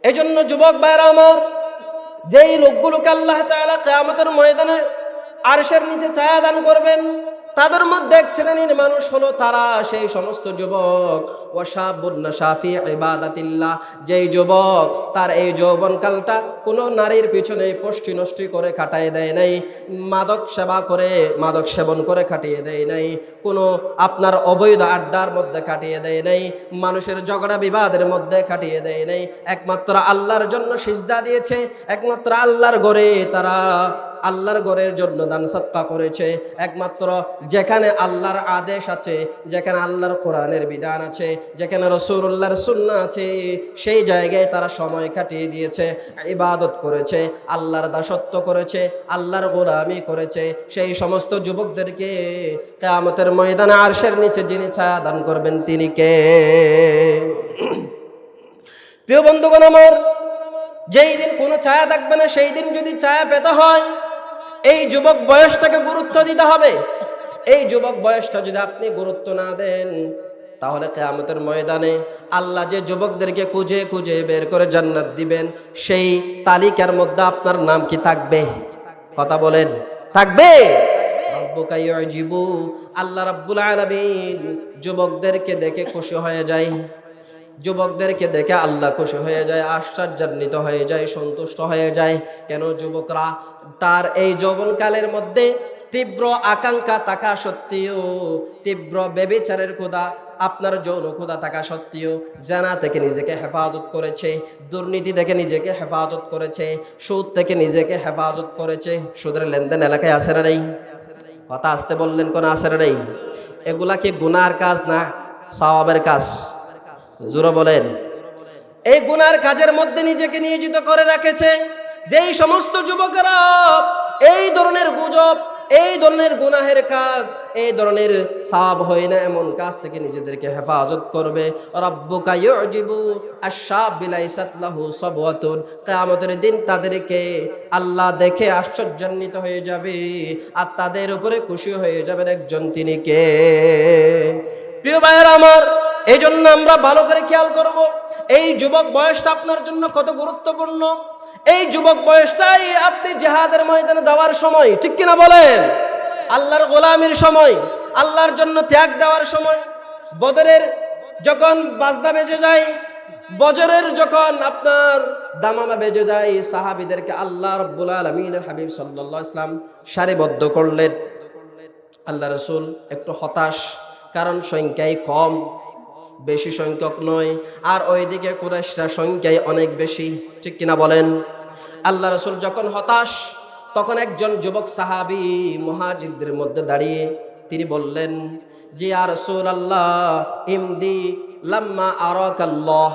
এই জন্য যুবক ভাইরা আমার, যেই লোকগুলোকে আল্লাহ তাআলা কিয়ামতের ময়দানে আরশের নিচে ছায়া দান করবেন, তাদের মধ্যে এক শ্রেণীর মানুষ হলো তারা সেই সমস্ত যুবক, ওয়াশাবুন নাশা ফি ইবাদাতিল্লাহ, যেই যুবক তার এই যৌবনকালটা কোনো নারীর পিছনে পষ্টি নষ্টি করে কাটায় দেয় নাই, মাদক সেবন করে কাটিয়ে দেয় নাই, কোনো আপনার অবৈধ আড্ডার মধ্যে কাটিয়ে দেয় নাই, মানুষের ঝগড়া বিবাদের মধ্যে কাটিয়ে দেয় নাই। একমাত্র আল্লাহর জন্য সিজদা দিয়েছে, একমাত্র আল্লাহর ঘরে তারা আল্লাহর ঘরের জন্য দান সদকা করেছে। একমাত্র যেখানে আল্লাহর আদেশ আছে, যেখানে আল্লাহর কোরআনের বিধান আছে, যেখানে রাসূলুল্লাহর সুন্নাহ আছে, সেই জায়গায় তারা সময় কাটিয়ে দিয়েছে, ইবাদত করেছে, আল্লাহর দাসত্ব করেছে, আল্লাহর গোলামি করেছে। সেই সমস্ত যুবকদেরকে কিয়ামতের ময়দানে আরশের নিচে যিনি ছায়া দান করবেন, তিনি কে? প্রিয় বন্ধুগণ আমার, যেই দিন কোনো ছায়া থাকবে না, সেই দিন যদি ছায়া পেতে হয়, এই যুবক বয়সটাকে গুরুত্ব দিতে হবে। এই যুবক বয়সটা যদি আপনি গুরুত্ব না দেন, তাহলে কিয়ামতের ময়দানে আল্লাহ যে যুবকদেরকে খুঁজে খুঁজে বের করে জান্নাত দিবেন, সেই তালিকার মধ্যে আপনার নাম কি থাকবে? কথা বলেন, থাকবে? রব্বুকা ইউজিবু, আল্লাহ রাব্বুল আলামিন যুবকদেরকে দেখে খুশি হয়ে যায়। যুবকদেরকে দেখে আল্লাহ খুশি হয়ে যায়, আশ্চর্যান্বিত হয়ে যায়, সন্তুষ্ট হয়ে যায়। কেন? যুবকরা তার এই যৌবনকালের মধ্যে তীব্র আকাঙ্ক্ষা থাকা সত্ত্বেও, তীব্র ব্যভিচারের ক্ষুধা, আপনার যৌন ক্ষুধা থাকা সত্ত্বেও জানা থেকে নিজেকে হেফাজত করেছে, দুর্নীতি থেকে নিজেকে হেফাজত করেছে, সুদ থেকে নিজেকে হেফাজত করেছে। সুদের লেনদেন এলাকায় আছে না নেই? কথা আসতে বললেন, কোন আছে না নেই? এগুলা কি গুনার কাজ না সওয়াবের কাজ? জোরে বলেন। এই গুনার কাজের মধ্যে নিজেকে নিয়োজিত করে রেখেছে। যেই সমস্ত যুবকেরা এই ধরনের গুজব, এই ধরনের গুনাহের কাজ, এই ধরনের সওয়াব হয় না এমন কাজ থেকে নিজেদেরকে হেফাজত করবে, রব্বুকা ইউজিবু আশ-শাবি লাইসাত লাহু সাবওয়াতুন, কিয়ামতের দিন তাদেরকে আল্লাহ দেখে আশ্চর্যান্বিত হয়ে যাবে, আর তাদের উপরে খুশি হয়ে যাবেন একজন, তিনি কে? প্রিয় ভাইয়েরা আমার, এই জন্য আমরা ভালো করে খেয়াল করব, এই যুবক বয়সটা আপনার জন্য কত গুরুত্বপূর্ণ। এই যুবক বয়সটাই আপনি জিহাদের ময়দানে দেওয়ার সময়, ঠিক কিনা বলেন? আল্লাহর গোলামির সময়, আল্লাহর জন্য ত্যাগ দেওয়ার সময়। বদরের যখন বাজনা বেজে যায়, বজরের যখন আপনার দামামা বেজে যায়, সাহাবীদেরকে আল্লাহ রাব্বুল আলামিনের হাবিব সাল্লাল্লাহু আলাইহি ওয়াসাল্লাম সারিবদ্ধ করলেন। আল্লাহ রাসূল একটু হতাশ, কারণ সংখ্যায় কম, বেশি সংখ্যক নয়, আর ওইদিকে কুরাইশরা সংখ্যায় অনেক বেশি, ঠিক কিনা বলেন? আল্লাহ রাসূল যখন হতাশ, তখন একজন যুবক সাহাবী মুহাজিরদের মধ্যে দাঁড়িয়ে তিনি বললেন যে, ইয়া রাসূলুল্লাহ ইমদি লাম্মা আরাকাল্লাহ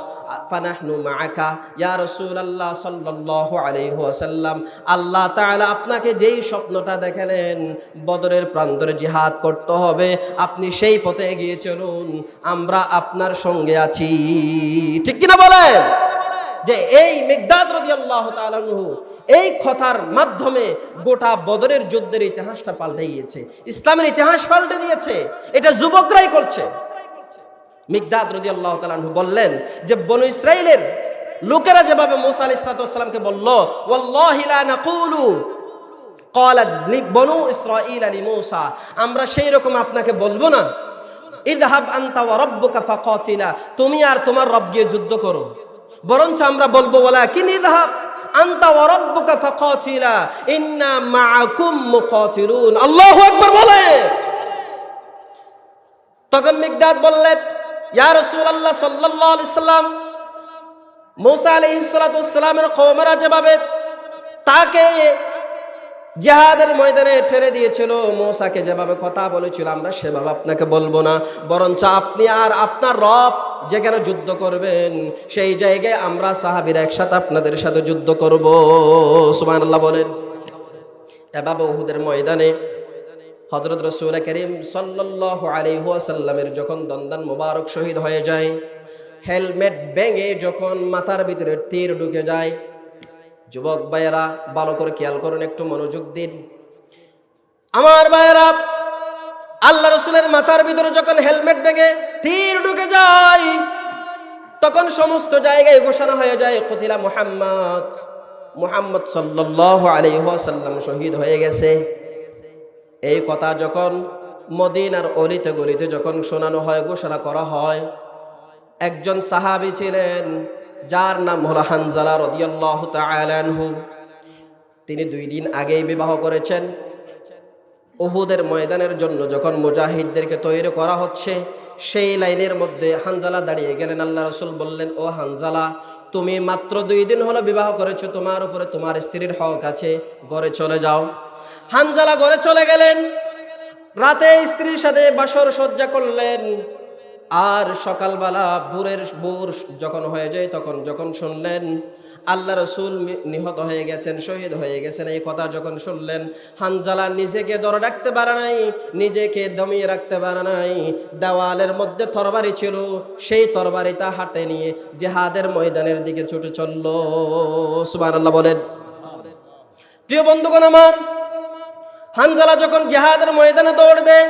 ফানাহনু মাআকা। ইয়া রাসূলুল্লাহ সাল্লাল্লাহু আলাইহি ওয়াসাল্লাম, আল্লাহ তাআলা আপনাকে যেই স্বপ্নটা দেখালেন, বদরের প্রান্তরে জিহাদ করতে হবে, আপনি সেই পথে এগিয়ে চলুন, আমরা আপনার সঙ্গে আছি, ঠিক কিনা বলেন? যে এই মিকদাদ রাদিয়াল্লাহু তাআলা আনহু এই কথার মাধ্যমে গোটা বদরের যুদ্ধের ইতিহাসটা পাল্টে গিয়েছে, ইসলামের ইতিহাস পাল্টে দিয়েছে। এটা যুবকরাই করছে। মিকদাদ রাদিয়াল্লাহু তাআলা আনহু বললেন যে বনু ইসরাইলের লোকেরা যেভাবে মুসা আলাইহিস সালাতু বলল, ওয়াল্লাহি লা নাকুলু ক্বালাত বনু ইসরাঈল লিমূসা, আমরা সেই রকম আপনাকে বলবো না, ইযহাব আনতা ওয়া রাব্বুকা ফাকাতিলা, তুমি আর তোমার রব গিয়ে যুদ্ধ করো, বরঞ্চ আমরা বলবো ওয়ালাকিন ইযহাব আনতা ওয়া রাব্বুকা ফাকাতিলা ইন্না মাআকুম মুকাতিলুন। আল্লাহু আকবার বলে। তখন মিকদাদ বললেন, ইয়া রাসূলুল্লাহ সাল্লাল্লাহু আলাইহি সাল্লাম, মুসা আলাইহিস সালাতু ওয়াসসালামের কওমেরা যেভাবে তাকে জিহাদের ময়দানে ঠেলে দিয়েছিল, মুসাকে যেভাবে কথা বলেছিল, আমরা সেভাবে আপনাকে বলবো না, বরঞ্চ আপনি আর আপনার রব যেখানে যুদ্ধ করবেন সেই জায়গায় আমরা সাহাবীরা একসাথে আপনাদের সাথে যুদ্ধ করব। সুবহানাল্লাহ বলেন। এভাবে উহুদের ময়দানে হযরত রাসূল করিম সাল্লাল্লাহু আলাইহি ওয়াসাল্লামের যখন দন্দান মোবারক শহীদ হয়ে যায়, হেলমেট ভেঙে যখন মাথার ভিতরে তীর ঢুকে যায়, যুবক ভাইয়েরা ভালো করে খেয়াল করুন, একটু মনোযোগ দিন আমার ভাইয়েরা। আল্লাহ রাসূলের মাথার ভিতরে যখন হেলমেট ভেঙে তীর ঢুকে যায়, তখন সমস্ত জায়গায় ঘোষণা হয়ে যায় কুতিলা মুহাম্মদ, মুহাম্মদ সাল্লাল্লাহু আলাইহি ওয়াসাল্লাম শহীদ হয়ে গেছে। এই কথা যখন মদিনার অলিতে গলিতে যখন শোনানো হয়, ঘোষণা করা হয়, একজন সাহাবী ছিলেন যার নাম হলো হানজালা রাদিয়াল্লাহু তাআলা আনহু। তিনি 2 দিন আগেই বিবাহ করেছেন। উহুদের ময়দানের জন্য যখন মুজাহিদদেরকে তৈরি করা হচ্ছে, সেই লাইনের মধ্যে হানজালা দাঁড়িয়ে গেলেন। আল্লাহ রাসূল বললেন, ও হানজালা, তুমি মাত্র 2 দিন হলো বিবাহ করেছো, তোমার উপরে তোমার স্ত্রীর হক আছে, ঘরে চলে যাও। হানজালা ঘরে চলে গেলেন, রাতে স্ত্রীর সাথে বাসর সজ্জা করলেন। আর সকালবেলা ভোর যখন হয়ে যায়, তখন যখন শুনলেন আল্লাহ রাসূল নিহত হয়ে গেছেন, শহীদ হয়ে গেছেন, এই কথা যখন শুনলেন, হানজালা নিজেকে ধরে রাখতে পারে নাই, নিজেকে দমিয়ে রাখতে পারে নাই। দেওয়ালের মধ্যে তরবারি ছিল, সেই তরবারিটা হাতে নিয়ে জিহাদের ময়দানের দিকে ছুটে চলল। সুবহানাল্লাহ বলেন। প্রিয় বন্ধুগণ আমার, হানজালা যখন জিহাদের ময়দানে দৌড় দেয়,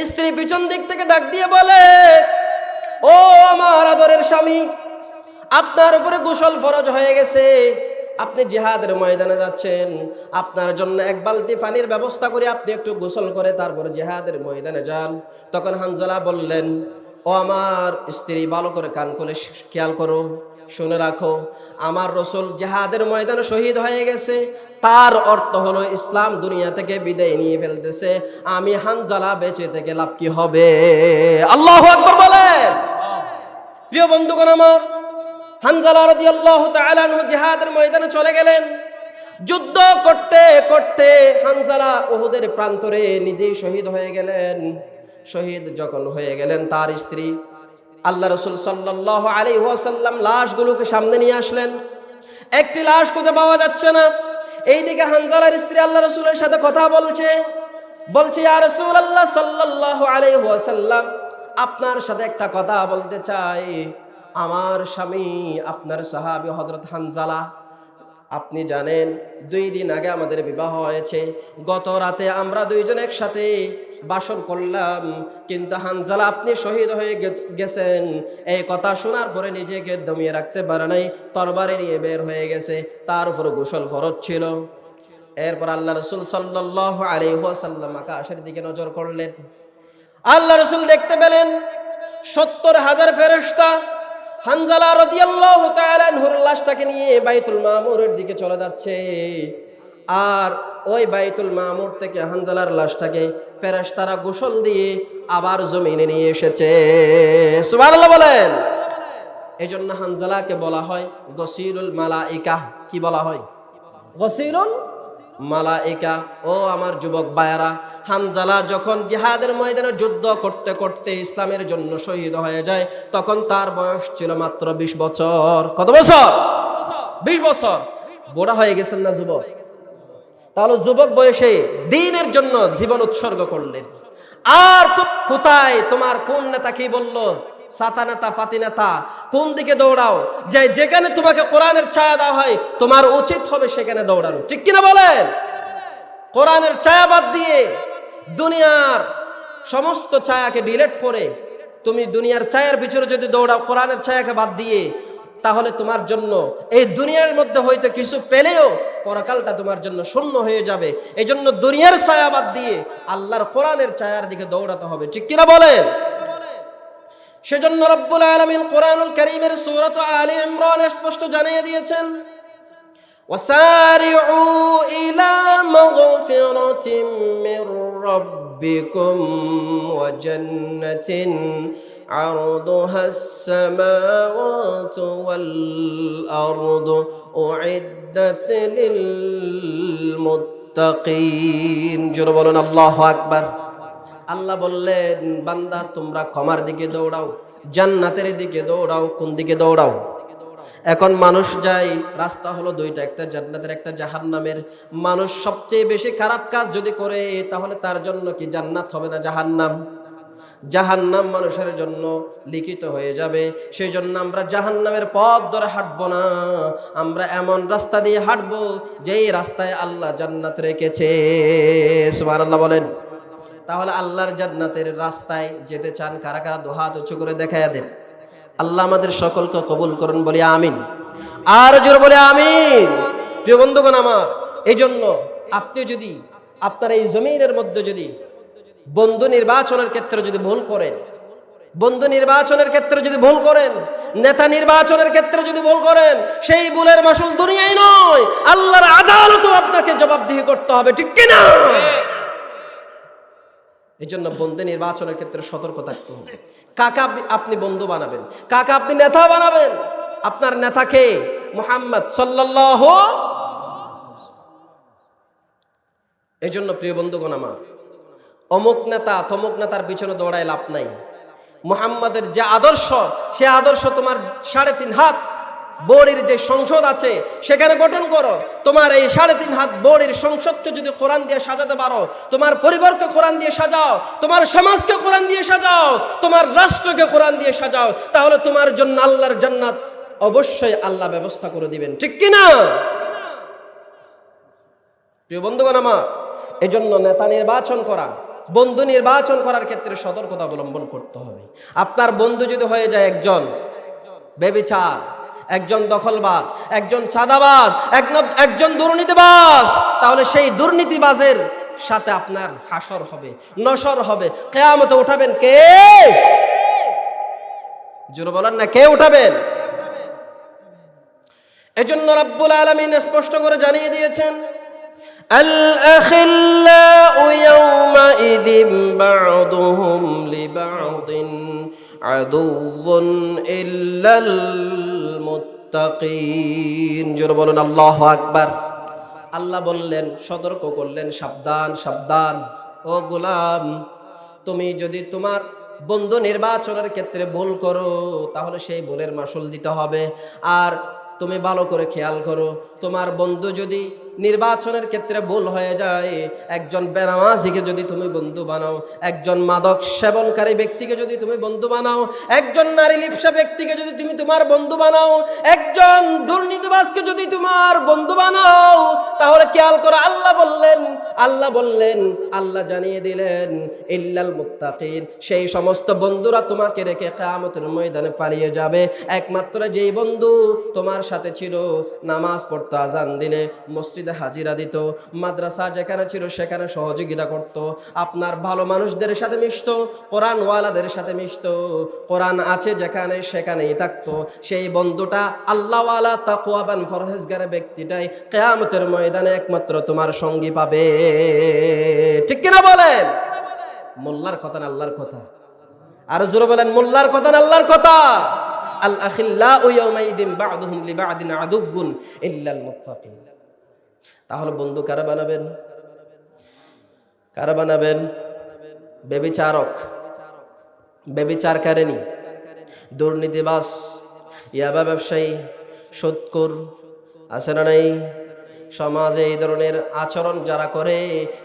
স্ত্রী পিছন দিক থেকে ডাক দিয়ে বলে, ও আমার আদরের স্বামী, আপনার উপরে গোসল ফরজ হয়ে গেছে, আপনি জিহাদের ময়দানে যাচ্ছেন, আপনার জন্য 1 বালতি পানির ব্যবস্থা করে আপনি একটু গোসল করে তারপরে জিহাদের ময়দানে যান। তখন হানজালা বললেন, ও আমার স্ত্রী, ভালো করে কান খুলে খেয়াল করো, শুনে রাখো, আমার রাসূল জিহাদের ময়দানে শহীদ হয়ে গেছে, তার অর্থ হলো ইসলাম দুনিয়া থেকে বিদায় নিয়ে ফেলতেছে, আমি হানজালা বেঁচে থেকে লাভ কি হবে? আল্লাহু আকবার বলেন। প্রিয় বন্ধুগণ আমার, হানজালা রাদিয়াল্লাহু তাআলা আনহু জিহাদের ময়দানে চলে গেলেন। যুদ্ধ করতে করতে হানজালা উহুদের প্রান্তরে নিজেই শহীদ হয়ে গেলেন। শহীদ যখন হয়ে গেলেন, তার স্ত্রী আল্লাহ রাসূল সাল্লাল্লাহু আলাইহি ওয়াসাল্লাম লাশগুলোকে সামনে নিয়ে আসলেন। একটি লাশ খুঁজে পাওয়া যাচ্ছে না। এইদিকে হানজালার স্ত্রী আল্লাহ রাসূলের সাথে কথা বলছে, ইয়া রাসূলুল্লাহ সাল্লাল্লাহু আলাইহি ওয়াসাল্লাম, আপনার সাথে একটা কথা বলতে চাই। আমার স্বামী আপনার সাহাবী হযরত হানজালা, আপনি জানেন 2 দিন আগে আমাদের বিবাহ হয়েছে, গত রাতে আমরা 2 জন একসাথে বাসর করলাম, কিন্তু হানজালা আপনি শহীদ হয়ে গেছেন। এই কথা শোনার পরে নিজেকে দমিয়ে রাখতে পারে নাই, তরবারি নিয়ে বের হয়ে গেছে, তার উপর গোসল ফরজ ছিল। এরপর আল্লাহ রাসূল সাল্লাল্লাহু আলাইহি ওয়াসাল্লাম আকাশের দিকে নজর করলেন। আল্লাহ রাসূল দেখতে পেলেন 70,000 ফেরেশতা হানজালা রাদিয়াল্লাহু তাআলা আনহুর লাশটাকে নিয়ে বাইতুল মামুরের দিকে চলে যাচ্ছে। আর ওই বাইতুল মামুর থেকে হানজালার লাশটাকে ফেরেশতারা গোসল দিয়ে আবার জমিনে নিয়ে এসেছে। সুবহানাল্লাহ বলেন। এজন্য হানজালাকে বলা হয় গসিলুল মালাইকা। কি বলা হয়? গসিলুল মালাইকা। ও আমার যুবক ভাইয়েরা, হানজালা যখন জিহাদের ময়দানে যুদ্ধ করতে করতে ইসলামের জন্য শহীদ হয়ে যায়, তখন তার বয়স ছিল মাত্র 20 বছর। কত বছর? 20 বছর। বুড়া হয়ে গেছেন না যুবক? তাহলে যুবক বয়সে দ্বীনের জন্য জীবন উৎসর্গ করলেন। আর তো কোথায় তোমার কোন নেতা কি বলল? ছাতা নেতা পাতি নেতা, কোন দিকে দৌড়াও? যে যেখানে তোমাকে কোরআনের ছায়া দেওয়া হয় তোমার উচিত হবে সেখানে দৌড়ানো, ঠিক কিনা বলেন? কোরআনের ছায়া বাদ দিয়ে দুনিয়ার সমস্ত ছায়াকে ডিলিট করে তুমি দুনিয়ার ছায়ার পিছনে যদি দৌড়াও কোরআনের ছায়াকে বাদ দিয়ে, তাহলে তোমার জন্য এই দুনিয়ার মধ্যে হয়তো কিছু পেলেও পরকালটা তোমার জন্য শূন্য হয়ে যাবে। এই জন্য দুনিয়ার ছায়া বাদ দিয়ে আল্লাহর কোরআনের ছায়ার দিকে দৌড়াতে হবে, ঠিক কিনা বলেন? সেজন্য রব্বুল আলামিন কোরআনুল কারীমের সূরা আলে ইমরান স্পষ্ট জানিয়ে দিয়েছেন, ওয়াসারিউ ইলা মাগফিরাতিম মির রাব্বিকুম ওয়া জান্নাতিন আরদুহাস সামাওয়াতু ওয়াল আরদু উইদ্দাত লিল মুত্তাকিন। জোরে বলুন আল্লাহু আকবার। আল্লাহ বললেন, বান্দা তোমরা ক্ষমার দিকে দৌড়াও, জান্নাতের দিকে দৌড়াও। কোন দিকে দৌড়াও? এখন মানুষ যায়, রাস্তা হলো দুইটা, একটা জান্নাতের একটা জাহান্নামের। মানুষ সবচেয়ে বেশি খারাপ কাজ যদি করে তাহলে তার জন্য কি জান্নাত হবে না জাহান্নাম? জাহান্নাম মানুষের জন্য লিখিত হয়ে যাবে। সেই জন্য আমরা জাহান্নামের পথ ধরে হাঁটবো না, আমরা এমন রাস্তা দিয়ে হাঁটবো যেই রাস্তায় আল্লাহ জান্নাত রেখেছে। সুবহানাল্লাহ বলেন। তাহলে আল্লাহর জান্নাতের রাস্তায় যেতে চান কারা কারা? দুহাত উঁচু করে দেখায়া দেন। আল্লাহ আমাদের সকলকে কবুল করুন, বলি আমিন। আর জোরে বলে আমিন। প্রিয় বন্ধুগণ আমার, এই জন্য আপনি যদি আপনার এই জমিনের মধ্যে যদি বন্ধু নির্বাচনের ক্ষেত্রে যদি ভুল করেন, বন্ধু নির্বাচনের ক্ষেত্রে যদি ভুল করেন, নেতা নির্বাচনের ক্ষেত্রে যদি ভুল করেন, সেই ভুলের মাসুল দুনিয়ায় নয়, আল্লাহর আদালতেও আপনাকে জবাবদিহি করতে হবে, ঠিক কিনা? এই জন্য বন্ধু নির্বাচনের ক্ষেত্রে সতর্ক থাকতে হবে। কাকা আপনি বন্ধু বানাবেন, কাকা আপনি নেতা বানাবেন? আপনার নেতাকে মুহাম্মদ সাল্লাল্লাহু। এই জন্য প্রিয় বন্ধুগণ আমার, অমুক নেতা তমুক নেতার পিছনে দৌড়ায় লাভ নাই। মুহাম্মাদের যে আদর্শ, সে আদর্শ তোমার 3.5 হাত বড়ির যে সংসদ আছে সেখানে গঠন করো। তোমার এই 3.5 হাত বড়ির সংসদকে যদি কোরআন দিয়ে সাজাতে পারো, তোমার পরিবারকে কোরআন দিয়ে সাজাও, তোমার সমাজকে কোরআন দিয়ে সাজাও, তোমার রাষ্ট্রকে কোরআন দিয়ে সাজাও, তাহলে তোমার জন্য আল্লাহর জান্নাত অবশ্যই আল্লাহ ব্যবস্থা করে দিবেন, ঠিক কিনা? প্রিয় বন্ধুগণ আমার, এই জন্য নেতা নির্বাচন করা, বন্ধু নির্বাচন করার ক্ষেত্রে সতর্কতা অবলম্বন করতে হবে। আপনার বন্ধু যদি হয়ে যায় একজন ব্যভিচার, একজন দখলবাজ, একজন চাঁদাবাজ, একজন দুর্নীতিবাজ, তাহলে সেই দুর্নীতিবাজের সাথে আপনার হাসর হবে, নসর হবে। কিয়ামতে উঠাবেন কে? জোরে বলেন না, কে উঠাবেন? এজন্য রব্বুল আলামিন স্পষ্ট করে জানিয়ে দিয়েছেন, الأخلاء يومئذ بعضهم لبعض عدو إلا المتقين। জোরে বলুন আল্লাহু আকবার। আল্লাহ বললেন, সতর্ক করলেন, সাবধান সাবধান ও গোলাম, তুমি যদি তোমার বন্ধু নির্বাচনের ক্ষেত্রে ভুল করো তাহলে সেই ভুলের মাসুল দিতে হবে। আর তুমি ভালো করে খেয়াল করো, তোমার বন্ধু যদি নির্বাচনের ক্ষেত্রে ভুল হয়ে যায়, একজন বেনামাজিকে যদি তুমি বন্ধু বানাও, একজন মাদক সেবনকারী ব্যক্তিকে যদি তুমি বন্ধু বানাও, একজন নারী লিপ্সা ব্যক্তিকে যদি তুমি তোমার বন্ধু বানাও, একজন দুর্নীতিবাজকে যদি তোমার বন্ধু বানাও, তাহলে খেয়াল করো, আল্লাহ জানিয়ে দিলেন, ইল্লাল মুত্তাকিন, সেই সমস্ত বন্ধুরা তোমাকে রেখে কিয়ামতের ময়দানে পালিয়ে যাবে। একমাত্র যেই বন্ধু তোমার সাথে ছিল, নামাজ পড়তো, আজান দিলে মসজিদে হাজিরা দিত, মাদ্রাসা যেখানে ছিল সেখানে সহযোগিতা করত, আপনার ভালো মানুষদের সাথে মিশতো, কোরআনওয়ালাদের সাথে মিশতো, কোরআন আছে যেখানে সেখানেই থাকতো, সেই বন্ধুটা আল্লাহওয়ালা তাকওয়াবান ফরহেজগার ব্যক্তিটাই কিয়ামতের ময়দানে একমাত্র তোমার সঙ্গী পাবে, ঠিক কিনা বলেন? মোল্লার কথা না আল্লাহর কথা? আর জোরে বলেন, মোল্লার কথা না আল্লাহর কথা? আল আখিল্লাউ ইয়াওমাইদিন বা'দুহুম লিবা'দিন আদুউন ইল্লাল মুত্তাকিন। তাহলে বন্ধু কারা বানাবেন? কারা বানাবেন? ব্যভিচারক, ব্যভিচারকারিনী, দুর্নীতিবাজ, ইয়াবা ব্যবসায়ী, সুদখোর আছে না নাই? সমাজে এই ধরনের আচরণ যারা করে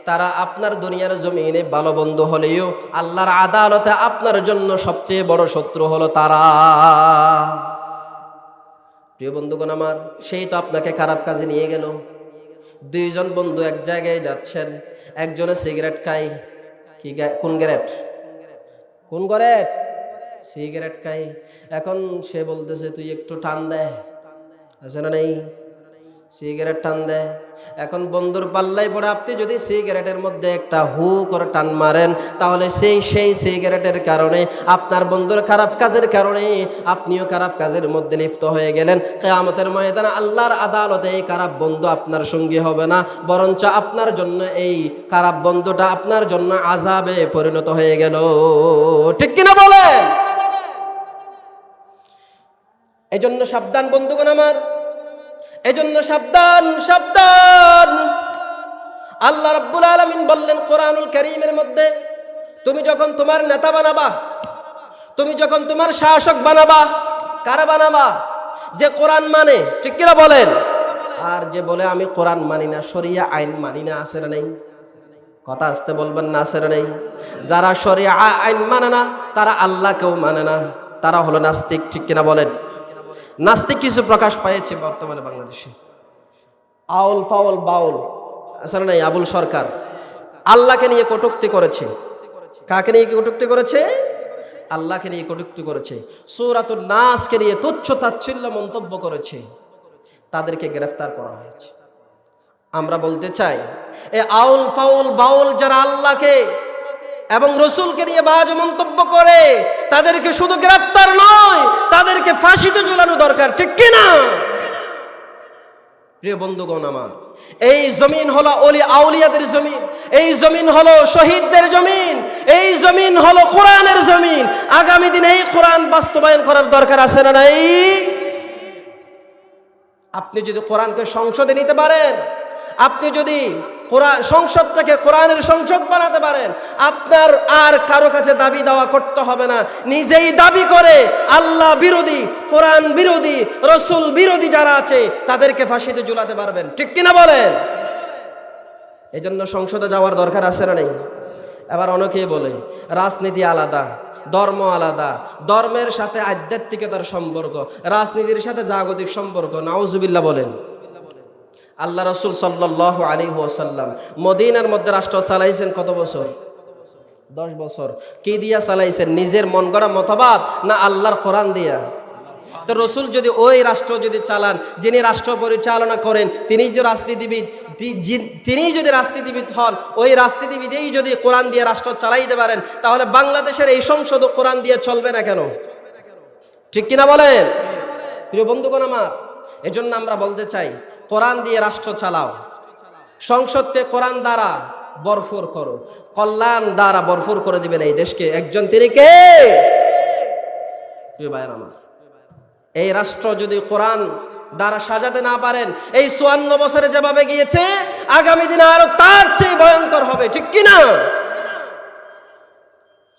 তারা আপনার দুনিয়ার জমিনে ভালো বন্ধু হলেও আল্লাহর আদালতে আপনার জন্য সবচেয়ে বড় শত্রু হলো তারা। প্রিয় বন্ধুগণ আমার, সেই তো আপনাকে খারাপ কাজে নিয়ে গেল। দুইজন বন্ধু এক জায়গায় যাচ্ছেন, একজনে সিগারেট খায়, কোন গ্যারেট, কোন গ্যারেট, সিগারেট খাই। এখন সে বলতেছে তুই একটু টান দে, আছে না নেই, সিগারেট টান দেয়। এখন বন্ধুর পাল্লাই পড়ে আপনি যদি সিগারেটের মধ্যে একটা হু করে টান মারেন, তাহলে সেই সিগারেটের কারণে আপনার বন্ধুর খারাপ কাজের কারণে আপনিও খারাপ কাজের মধ্যে লিপ্ত হয়ে গেলেন। কিয়ামতের ময়দানে আল্লাহর আদালতে এই খারাপ বন্ধু আপনার সঙ্গী হবে না, বরঞ্চ আপনার জন্য এই খারাপ বন্ধুটা আপনার জন্য আযাবে পরিণত হয়ে গেল। ঠিক কিনা বলেন? এজন্য সাবধান বন্ধুগণ আমার, এজন্য সাবধান সাবধান। আল্লাহ রাব্বুল আলামিন বললেন কোরআনুল কারীমের মধ্যে, তুমি যখন তোমার নেতা বানাবা, তুমি যখন তোমার শাসক বানাবা, কারা বানাবা? যে কোরআন মানে, ঠিক কিনা বলেন? আর যে বলে আমি কোরআন মানি না, শরিয়া আইন মানি না, আছে না নেই? কথা আসতে বলবেন না, আছে না নেই? যারা শরিয়া আইন মানে না, তারা আল্লাহকেও মানে না, তারা হলো নাস্তিক। ঠিক কিনা বলেন? নাস্তিক কিছু প্রকাশ পেয়েছে বর্তমানে বাংলাদেশে। আউল ফাউল বাউল, আসলে নাই, আবুল সরকার আল্লাহকে নিয়ে কটূক্তি করেছে। কাকে নিয়ে কটূক্তি করেছে? আল্লাহকে নিয়ে কটূক্তি করেছে। সূরাতুন নাসকে নিয়ে তুচ্ছ তাচ্ছিল্য মন্তব্য করেছে, তাদেরকে গ্রেফতার করা হয়েছে। আমরা বলতে চাই, এই আউল ফাউল বাউল যারা আল্লাহকে এবং রসুলকে নিয়ে বাজে মন্তব্য করে, তাদেরকে শুধু গ্রেফতার নয়, তাদেরকে ফাঁসিতে ঝুলানো দরকার। ঠিক কিনা? প্রিয় বন্ধুগণ আমার, এই জমিন হলো ওলি আউলিয়াদের জমিন, এই জমিন হলো শহীদদের জমিন, এই জমিন হলো কোরআনের জমিন। আগামী দিনে এই কোরআন বাস্তবায়ন করার দরকার আছে না নাই? আপনি যদি কোরআনকে সংসদে নিতে পারেন, আপনি যদি কোরআন সংসদটাকে কোরআনের সংসদ বানাতে পারেন, আপনার আর কারো কাছে দাবি দাওয়া করতে হবে না। নিজেই দাবি করে আল্লাহ বিরোধী, কোরআন বিরোধী, রসুল বিরোধী যারা আছে তাদেরকে ফাঁসিতে ঝুলাতে পারবেন। ঠিক কিনা বলেন? এই জন্য সংসদে যাওয়ার দরকার আছে না নেই? এবার অনেকেই বলে রাজনীতি আলাদা, ধর্ম আলাদা, ধর্মের সাথে আধ্যাত্মিকতার সম্পর্ক, রাজনীতির সাথে জাগতিক সম্পর্ক। নাউজুবিল্লাহ বলেন। আল্লাহ রসুল সাল্লাল্লাহু আলাইহি ওয়াসাল্লাম মদিনার মধ্যে রাষ্ট্র চালাইছেন কত বছর? 10 বছর। কি দিয়া চালাইছেন? নিজের মন গড়া মতবাদ না আল্লাহর কোরআন দিয়া? তো রসুল যদি ওই রাষ্ট্র যদি চালান, যিনি রাষ্ট্র পরিচালনা করেন তিনি যে রাজনীতিবিদ, তিনি যদি রাজনীতিবিদ হন, ওই রাজনীতিবিদেই যদি কোরআন দিয়ে রাষ্ট্র চালাইতে পারেন, তাহলে বাংলাদেশের এই সংসদও কোরআন দিয়ে চলবে না কেন? ঠিক কিনা বলেন? প্রিয় বন্ধুগণ আমার, এজন্য আমরা বলতে চাই, কোরআন দিয়ে রাষ্ট্র চালাও, সংসদকে কোরআন দ্বারা ভরপুর করো, কল্যাণ দ্বারা ভরপুর করে দিবেন এই দেশকে। একজন, তিনি কে? প্রিয় ভাইয়ের আমার, এই রাষ্ট্র যদি কোরআন দ্বারা সাজাতে না পারেন, এই 54 বছরে যেভাবে গিয়েছে, আগামী দিনে আরো তার চেয়ে ভয়ঙ্কর হবে। ঠিক কিনা?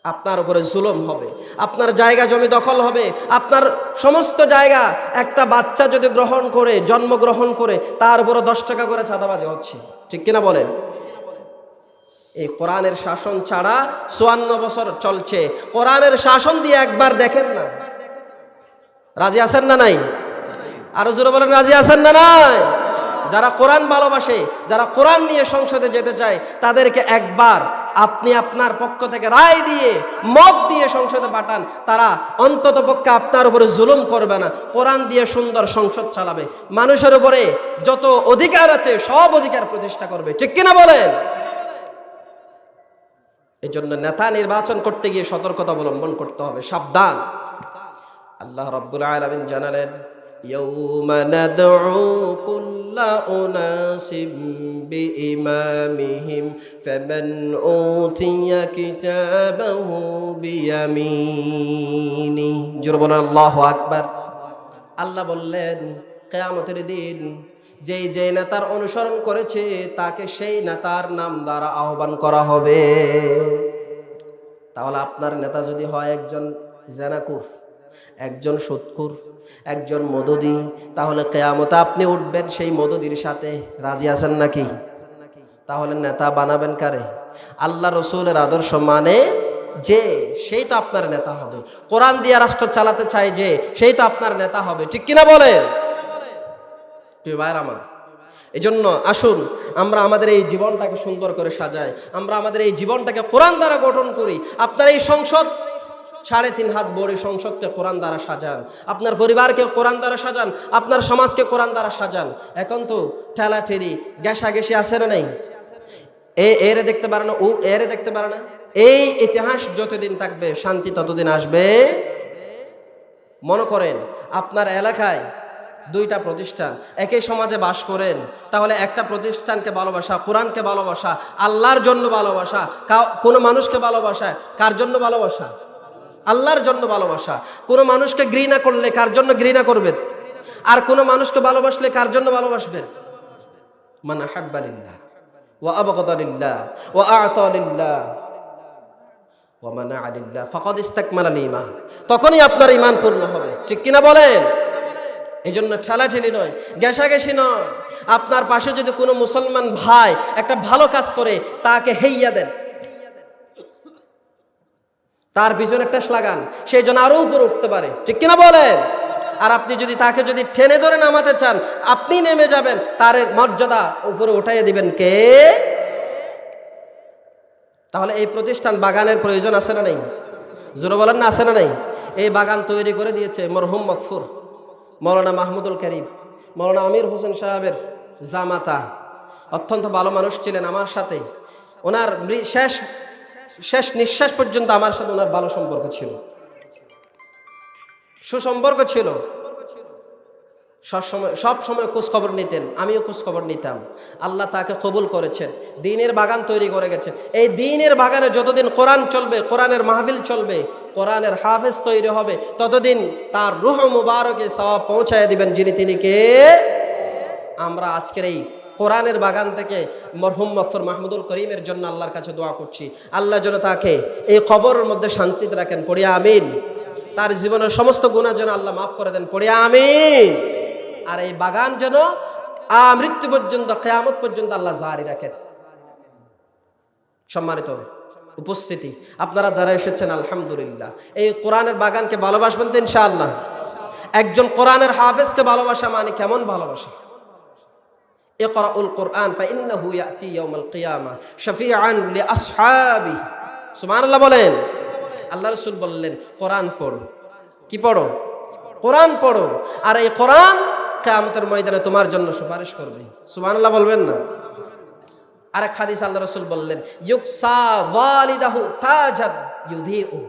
আপনার উপরে জুলুম হবে, আপনার জায়গা জমি দখল হবে, আপনার সমস্ত জায়গা একটা বাচ্চা যদি গ্রহণ করে, জন্মগ্রহণ করে, তার উপরে 10 টাকা করে চাঁদাবাজি হচ্ছে। ঠিক কিনা বলেন? এই কোরআনের শাসন ছাড়া 54 বছর চলছে। কোরআনের শাসন দিয়ে একবার দেখেন না। রাজি আছেন না নাই? আরো জোরে বলেন, রাজি আছেন না নাই? যারা কোরআন ভালোবাসে, যারা কোরআন নিয়ে সংসদে যেতে চায়, তাদেরকে একবার আপনি আপনার পক্ষ থেকে রায় দিয়ে, মত দিয়ে সংসদে পাঠান, তারা অন্তত পক্ষে আপনার উপরে জুলুম করবে না, কোরআন দিয়ে সুন্দর সংসদ চালাবে, মানুষের উপরে যত অধিকার আছে সব অধিকার প্রতিষ্ঠা করবে। ঠিক কিনা বলেন? এই জন্য নেতা নির্বাচন করতে গিয়ে সতর্কতা অবলম্বন করতে হবে, সাবধান। আল্লাহ রাব্বুল আলামিন জানালেন, ইয়াউমা নাদউ কুল্লা উনাসিম বিইমামিহিম ফামান উতিয়া কিতাবাহু বিয়ামিনি। জোরে বলেন আল্লাহু আকবার। আল্লাহ বললেন, কিয়ামতের দিন যেই নেতার অনুসরণ করেছে তাকে সেই নেতার নাম দ্বারা আহ্বান করা হবে। তাহলে আপনার নেতা যদি হয় একজন জেনাকুর, একজন সুৎখোর, একজন মদদি, তাহলে কিয়ামতে আপনি উঠবেন সেই মদদির সাথে। রাজি আছেন নাকি? তাহলে নেতা বানাবেন কারে? আল্লাহ রসুলের আদর্শ মানে যে, সেই তো আপনার নেতা হবে। কোরআন দিয়ে রাষ্ট্র চালাতে চাই যে, সেই তো আপনার নেতা হবে। ঠিক কিনা বলেন? প্রিয় ভাইরা আমার, এই জন্য আসুন আমরা আমাদের এই জীবনটাকে সুন্দর করে সাজাই, আমরা আমাদের এই জীবনটাকে কোরআন দ্বারা গঠন করি। আপনার এই সংসদ 3.5 হাত বড় সংসদকে কোরআন দ্বারা সাজান, আপনার পরিবারকে কোরআন দ্বারা সাজান, আপনার সমাজকে কোরআন দ্বারা সাজান। এখন তো ঠেলাঠেলি ঘেঁষাঘেঁষি আছে না নেই? এরে দেখতে পারে না, ও এরে দেখতে পারে না। এই ইতিহাস যতদিন থাকবে শান্তি ততদিন আসবে। মনে করেন আপনার এলাকায় 2টা প্রতিষ্ঠান, একই সমাজে বাস করেন, তাহলে একটা প্রতিষ্ঠানকে ভালোবাসা, কোরআনকে ভালোবাসা, আল্লাহর জন্য ভালোবাসা, কোনো মানুষকে ভালোবাসা, কার জন্য ভালোবাসা? আল্লাহর জন্য ভালোবাসা। কোনো মানুষকে ঘৃণা করলে কার জন্য ঘৃণা করবেন? আর কোনো মানুষকে ভালোবাসলে কার জন্য ভালোবাসবেন? মান আহাব্বা লিল্লাহ ওয়া আবগাদা লিল্লাহ ওয়া আ'তা লিল্লাহ ওয়া মানা'a লিল্লাহ ফাকাদ ইসতাকমালাল ঈমান। তখনই আপনার ঈমান পূর্ণ হবে। ঠিক কিনা বলেন? এই জন্য ঠেলাঠেলি নয়, ঘেঁষাঘেঁষি নয়। আপনার পাশে যদি কোনো মুসলমান ভাই একটা ভালো কাজ করে, তাকে হেইয়া দেন, তার পিছনে একটা লাগান, সেই জন্য আরো উপরে উঠতে পারে। ঠিক কিনা বলেন? আর আপনি যদি তাকে যদি টেনে ধরে নামাতে চান, আপনি নেমে যাবেন, তার মর্যাদা উপরে উঠাইয়া দিবেন কে? তাহলে এই প্রতিষ্ঠান বাগানের প্রয়োজন আছে না নেই? জোরে বলেন না, আছে না নেই? এই বাগান তৈরি করে দিয়েছে মরহুম মকফুর মৌলানা মাহমুদুল করিম, মৌলানা আমির হোসেন সাহেবের জামাতা। অত্যন্ত ভালো মানুষ ছিলেন আমার সাথে। ওনার শেষ নিঃশ্বাস পর্যন্ত আমার সাথে ওনার ভালো সম্পর্ক ছিল, সুসম্পর্ক ছিল। সব সময় খোঁজ খবর নিতেন, আমিও খোঁজ খবর নিতাম। আল্লাহ তাকে কবুল করেছেন, দ্বীনের বাগান তৈরি করে গেছেন। এই দ্বীনের বাগানে যতদিন কোরআন চলবে, কোরআনের মাহফিল চলবে, কোরআনের হাফেজ তৈরি হবে, ততদিন তার রূহ মুবারকে সওয়াব পৌঁছায় দিবেন যিনি, তিনি কে? আমরা আজকের এই কোরআনের বাগান থেকে মরহুম মকফুর মাহমুদুল করিমের জন্য আল্লাহর কাছে দোয়া করছি, আল্লাহ যেন তাকে এই কবরের মধ্যে শান্তিতে রাখেন। পড়ি আমিন। তার জীবনের সমস্ত গুনাহ যেন আল্লাহ মাফ করে দেন। পড়ি আমিন। আর এই বাগান যেন মৃত্যু পর্যন্ত, কিয়ামত পর্যন্ত আল্লাহ জারি রাখেন। সম্মানিত উপস্থিতি, আপনারা যারা এসেছেন আলহামদুলিল্লাহ, এই কোরআনের বাগানকে ভালোবাসবেন তো ইনশাআল্লাহ। একজন কোরআনের হাফেজকে ভালোবাসা মানে কেমন ভালোবাসা? ইকরাউল কোরআন ফাইন্নাহু ইয়াতি ইয়াউমাল কিয়ামা শাফিআন লিআসহাবিহি। সুবহানাল্লাহ বলেন। আল্লাহ রাসূল বললেন, কোরআন পড়ো। কি পড়ো? কোরআন পড়ো। আর এই কোরআন কিয়ামতের ময়দানে তোমার জন্য সুপারিশ করবে। সুবহানাল্লাহ বলবেন না? আরেক হাদিস আল্লাহ রাসূল বললেন, ইউকসা ওয়ালিদাহু তাজান ইউদিউ।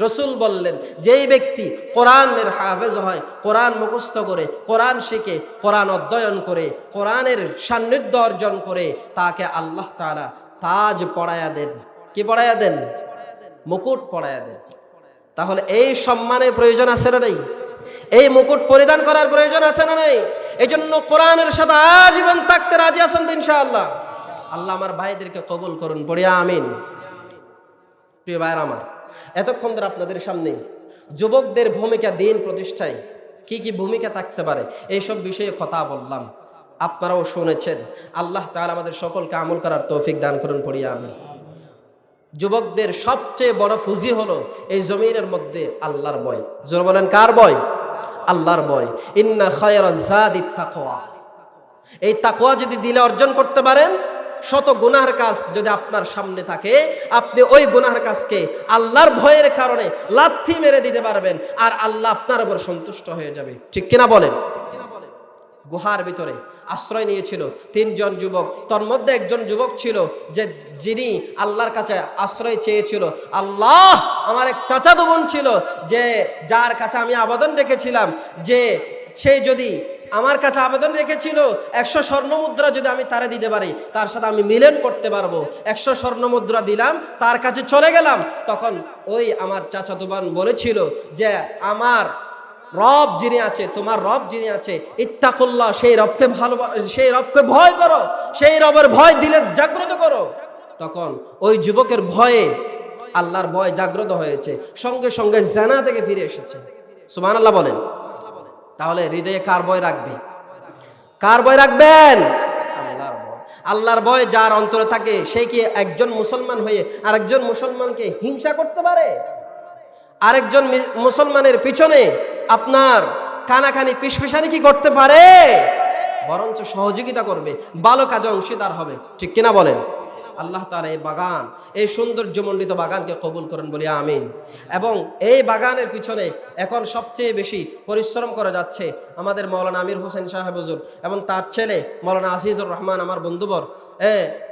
রাসূল বললেন, যেই ব্যক্তি কোরআনের হাফেজ হয়, কোরআন মুখস্থ করে, কোরআন শিখে, কোরআন অধ্যয়ন করে, কোরআনের সান্নিধ্য অর্জন করে, তাকে আল্লাহ তাআলা তাজ পরায়া দেন। কি পরায়া দেন? মুকুট পরায়া দেন। তাহলে এই সম্মানের প্রয়োজন আছে না নেই? এই মুকুট পরিধান করার প্রয়োজন আছে না নেই? এই জন্য কোরআনের সাথে আজীবন থাকতে রাজি আছেন তো ইনশাআল্লাহ? আল্লাহ আমার ভাইদেরকে কবুল করুন। পড়ি আমিন। প্রিয় ভাইরা আমার, এতক্ষণ ধরে আপনাদের সামনে যুবকদের ভূমিকা দ্বীন প্রতিষ্ঠায় কি কি ভূমিকা থাকতে পারে এইসব বিষয়ে কথা বললাম, আপনারাও শুনেছেন। আল্লাহ তাআলা আমাদের সকলকে আমল করার তৌফিক দান করুন। পড়ি আমিন। যুবকদের সবচেয়ে বড় ফুজি হলো এই জমিনের মধ্যে আল্লাহর ভয়। জোরে বলেন, কার ভয়? আল্লাহর ভয়। ইন্না খায়রাজ যাদিত তাকওয়া। এই তাকওয়া যদি দিলে অর্জন করতে পারেন, শত গুনাহের কাজ যদি আপনার সামনে থাকে, আপনি ওই গুনাহের কাজকে আল্লাহর ভয়ের কারণে লাথি মেরে দিতে পারবেন, আর আল্লাহ আপনার উপর সন্তুষ্ট হয়ে যাবে। ঠিক কিনা বলেন? গুহার ভিতরে আশ্রয় নিয়েছিল 3 জন যুবক। তার মধ্যে একজন যুবক ছিল যে যিনি আল্লাহর কাছে আশ্রয় চেয়েছিল। আল্লাহ, আমার এক চাচাতো বোন ছিল যে যার কাছে আমি আবেদন রেখেছিলাম যে সে যদি আমার কাছে আবেদন রেখেছিল 100 স্বর্ণ মুদ্রা যদি আমি তারে দিতে পারি, তার সাথে আমি মিলন করতে পারবো। 100 স্বর্ণ মুদ্রা দিলাম, তার কাছে চলে গেলাম। তখন ওই আমার চাচাতো বোন বলেছিল যে আমার রব যিনি আছে, তোমার রব যিনি আছে, ইত্তাকুল্লাহ, সেই রবকে সেই রবকে ভয় করো, সেই রবের ভয় দিলে জাগ্রত করো। তখন ওই যুবকের ভয়ে আল্লাহর ভয় জাগ্রত হয়েছে, সঙ্গে সঙ্গে জিনা থেকে ফিরে এসেছে। সুবহানাল্লাহ বলেন। তাহলে হৃদয়ে কার ভয় রাখবে? কার ভয় রাখবেন? আল্লাহর ভয়। আল্লাহর ভয় যার অন্তরে থাকে সে কি একজন মুসলমান হয়ে আরেকজন মুসলমানকে হিংসা করতে পারে? আরেকজন মুসলমানের পিছনে আপনার কানাকানি পিসপিসানি কি করতে পারে? বরঞ্চ সহযোগিতা করবে, ভালো কাজে অংশীদার হবে। ঠিক কিনা বলেন? আল্লাহ তাআলা এই বাগান, এই সৌন্দর্যমণ্ডিত বাগানকে কবুল করেন বলি আমিন। এবং এই বাগানের পিছনে এখন সবচেয়ে বেশি পরিশ্রম করে যাচ্ছে আমাদের মাওলানা আমির হোসেন সাহেব হুজুর এবং তার ছেলে মাওলানা আজিজুর রহমান, আমার বন্ধুবর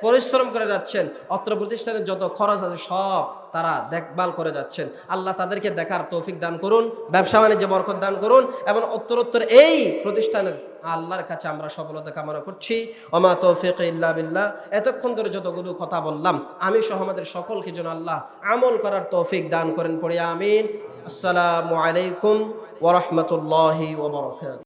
পরিশ্রম করে যাচ্ছেন। অত্র প্রতিষ্ঠানের যত খরচ আছে সব তারা দেখভাল করে যাচ্ছেন। আল্লাহ তাদেরকে দেখার তৌফিক দান করুন, ব্যবসা বাণিজ্যে বরকত দান করুন এবং উত্তরোত্তর এই প্রতিষ্ঠানের আল্লাহর কাছে আমরা সফলতা কামনা করছি। ওমা তৌফিক ইল্লা বিল্লাহ। এতক্ষণ ধরে যতগুলো কথা বললাম আমি সহ আমাদের সকলকে যেন আল্লাহ আমল করার তৌফিক দান করেন পড়ে আমিন। আসসালামু আলাইকুম ওয়া রাহমাতুল্লাহি ওয়া বারাকাতুহু।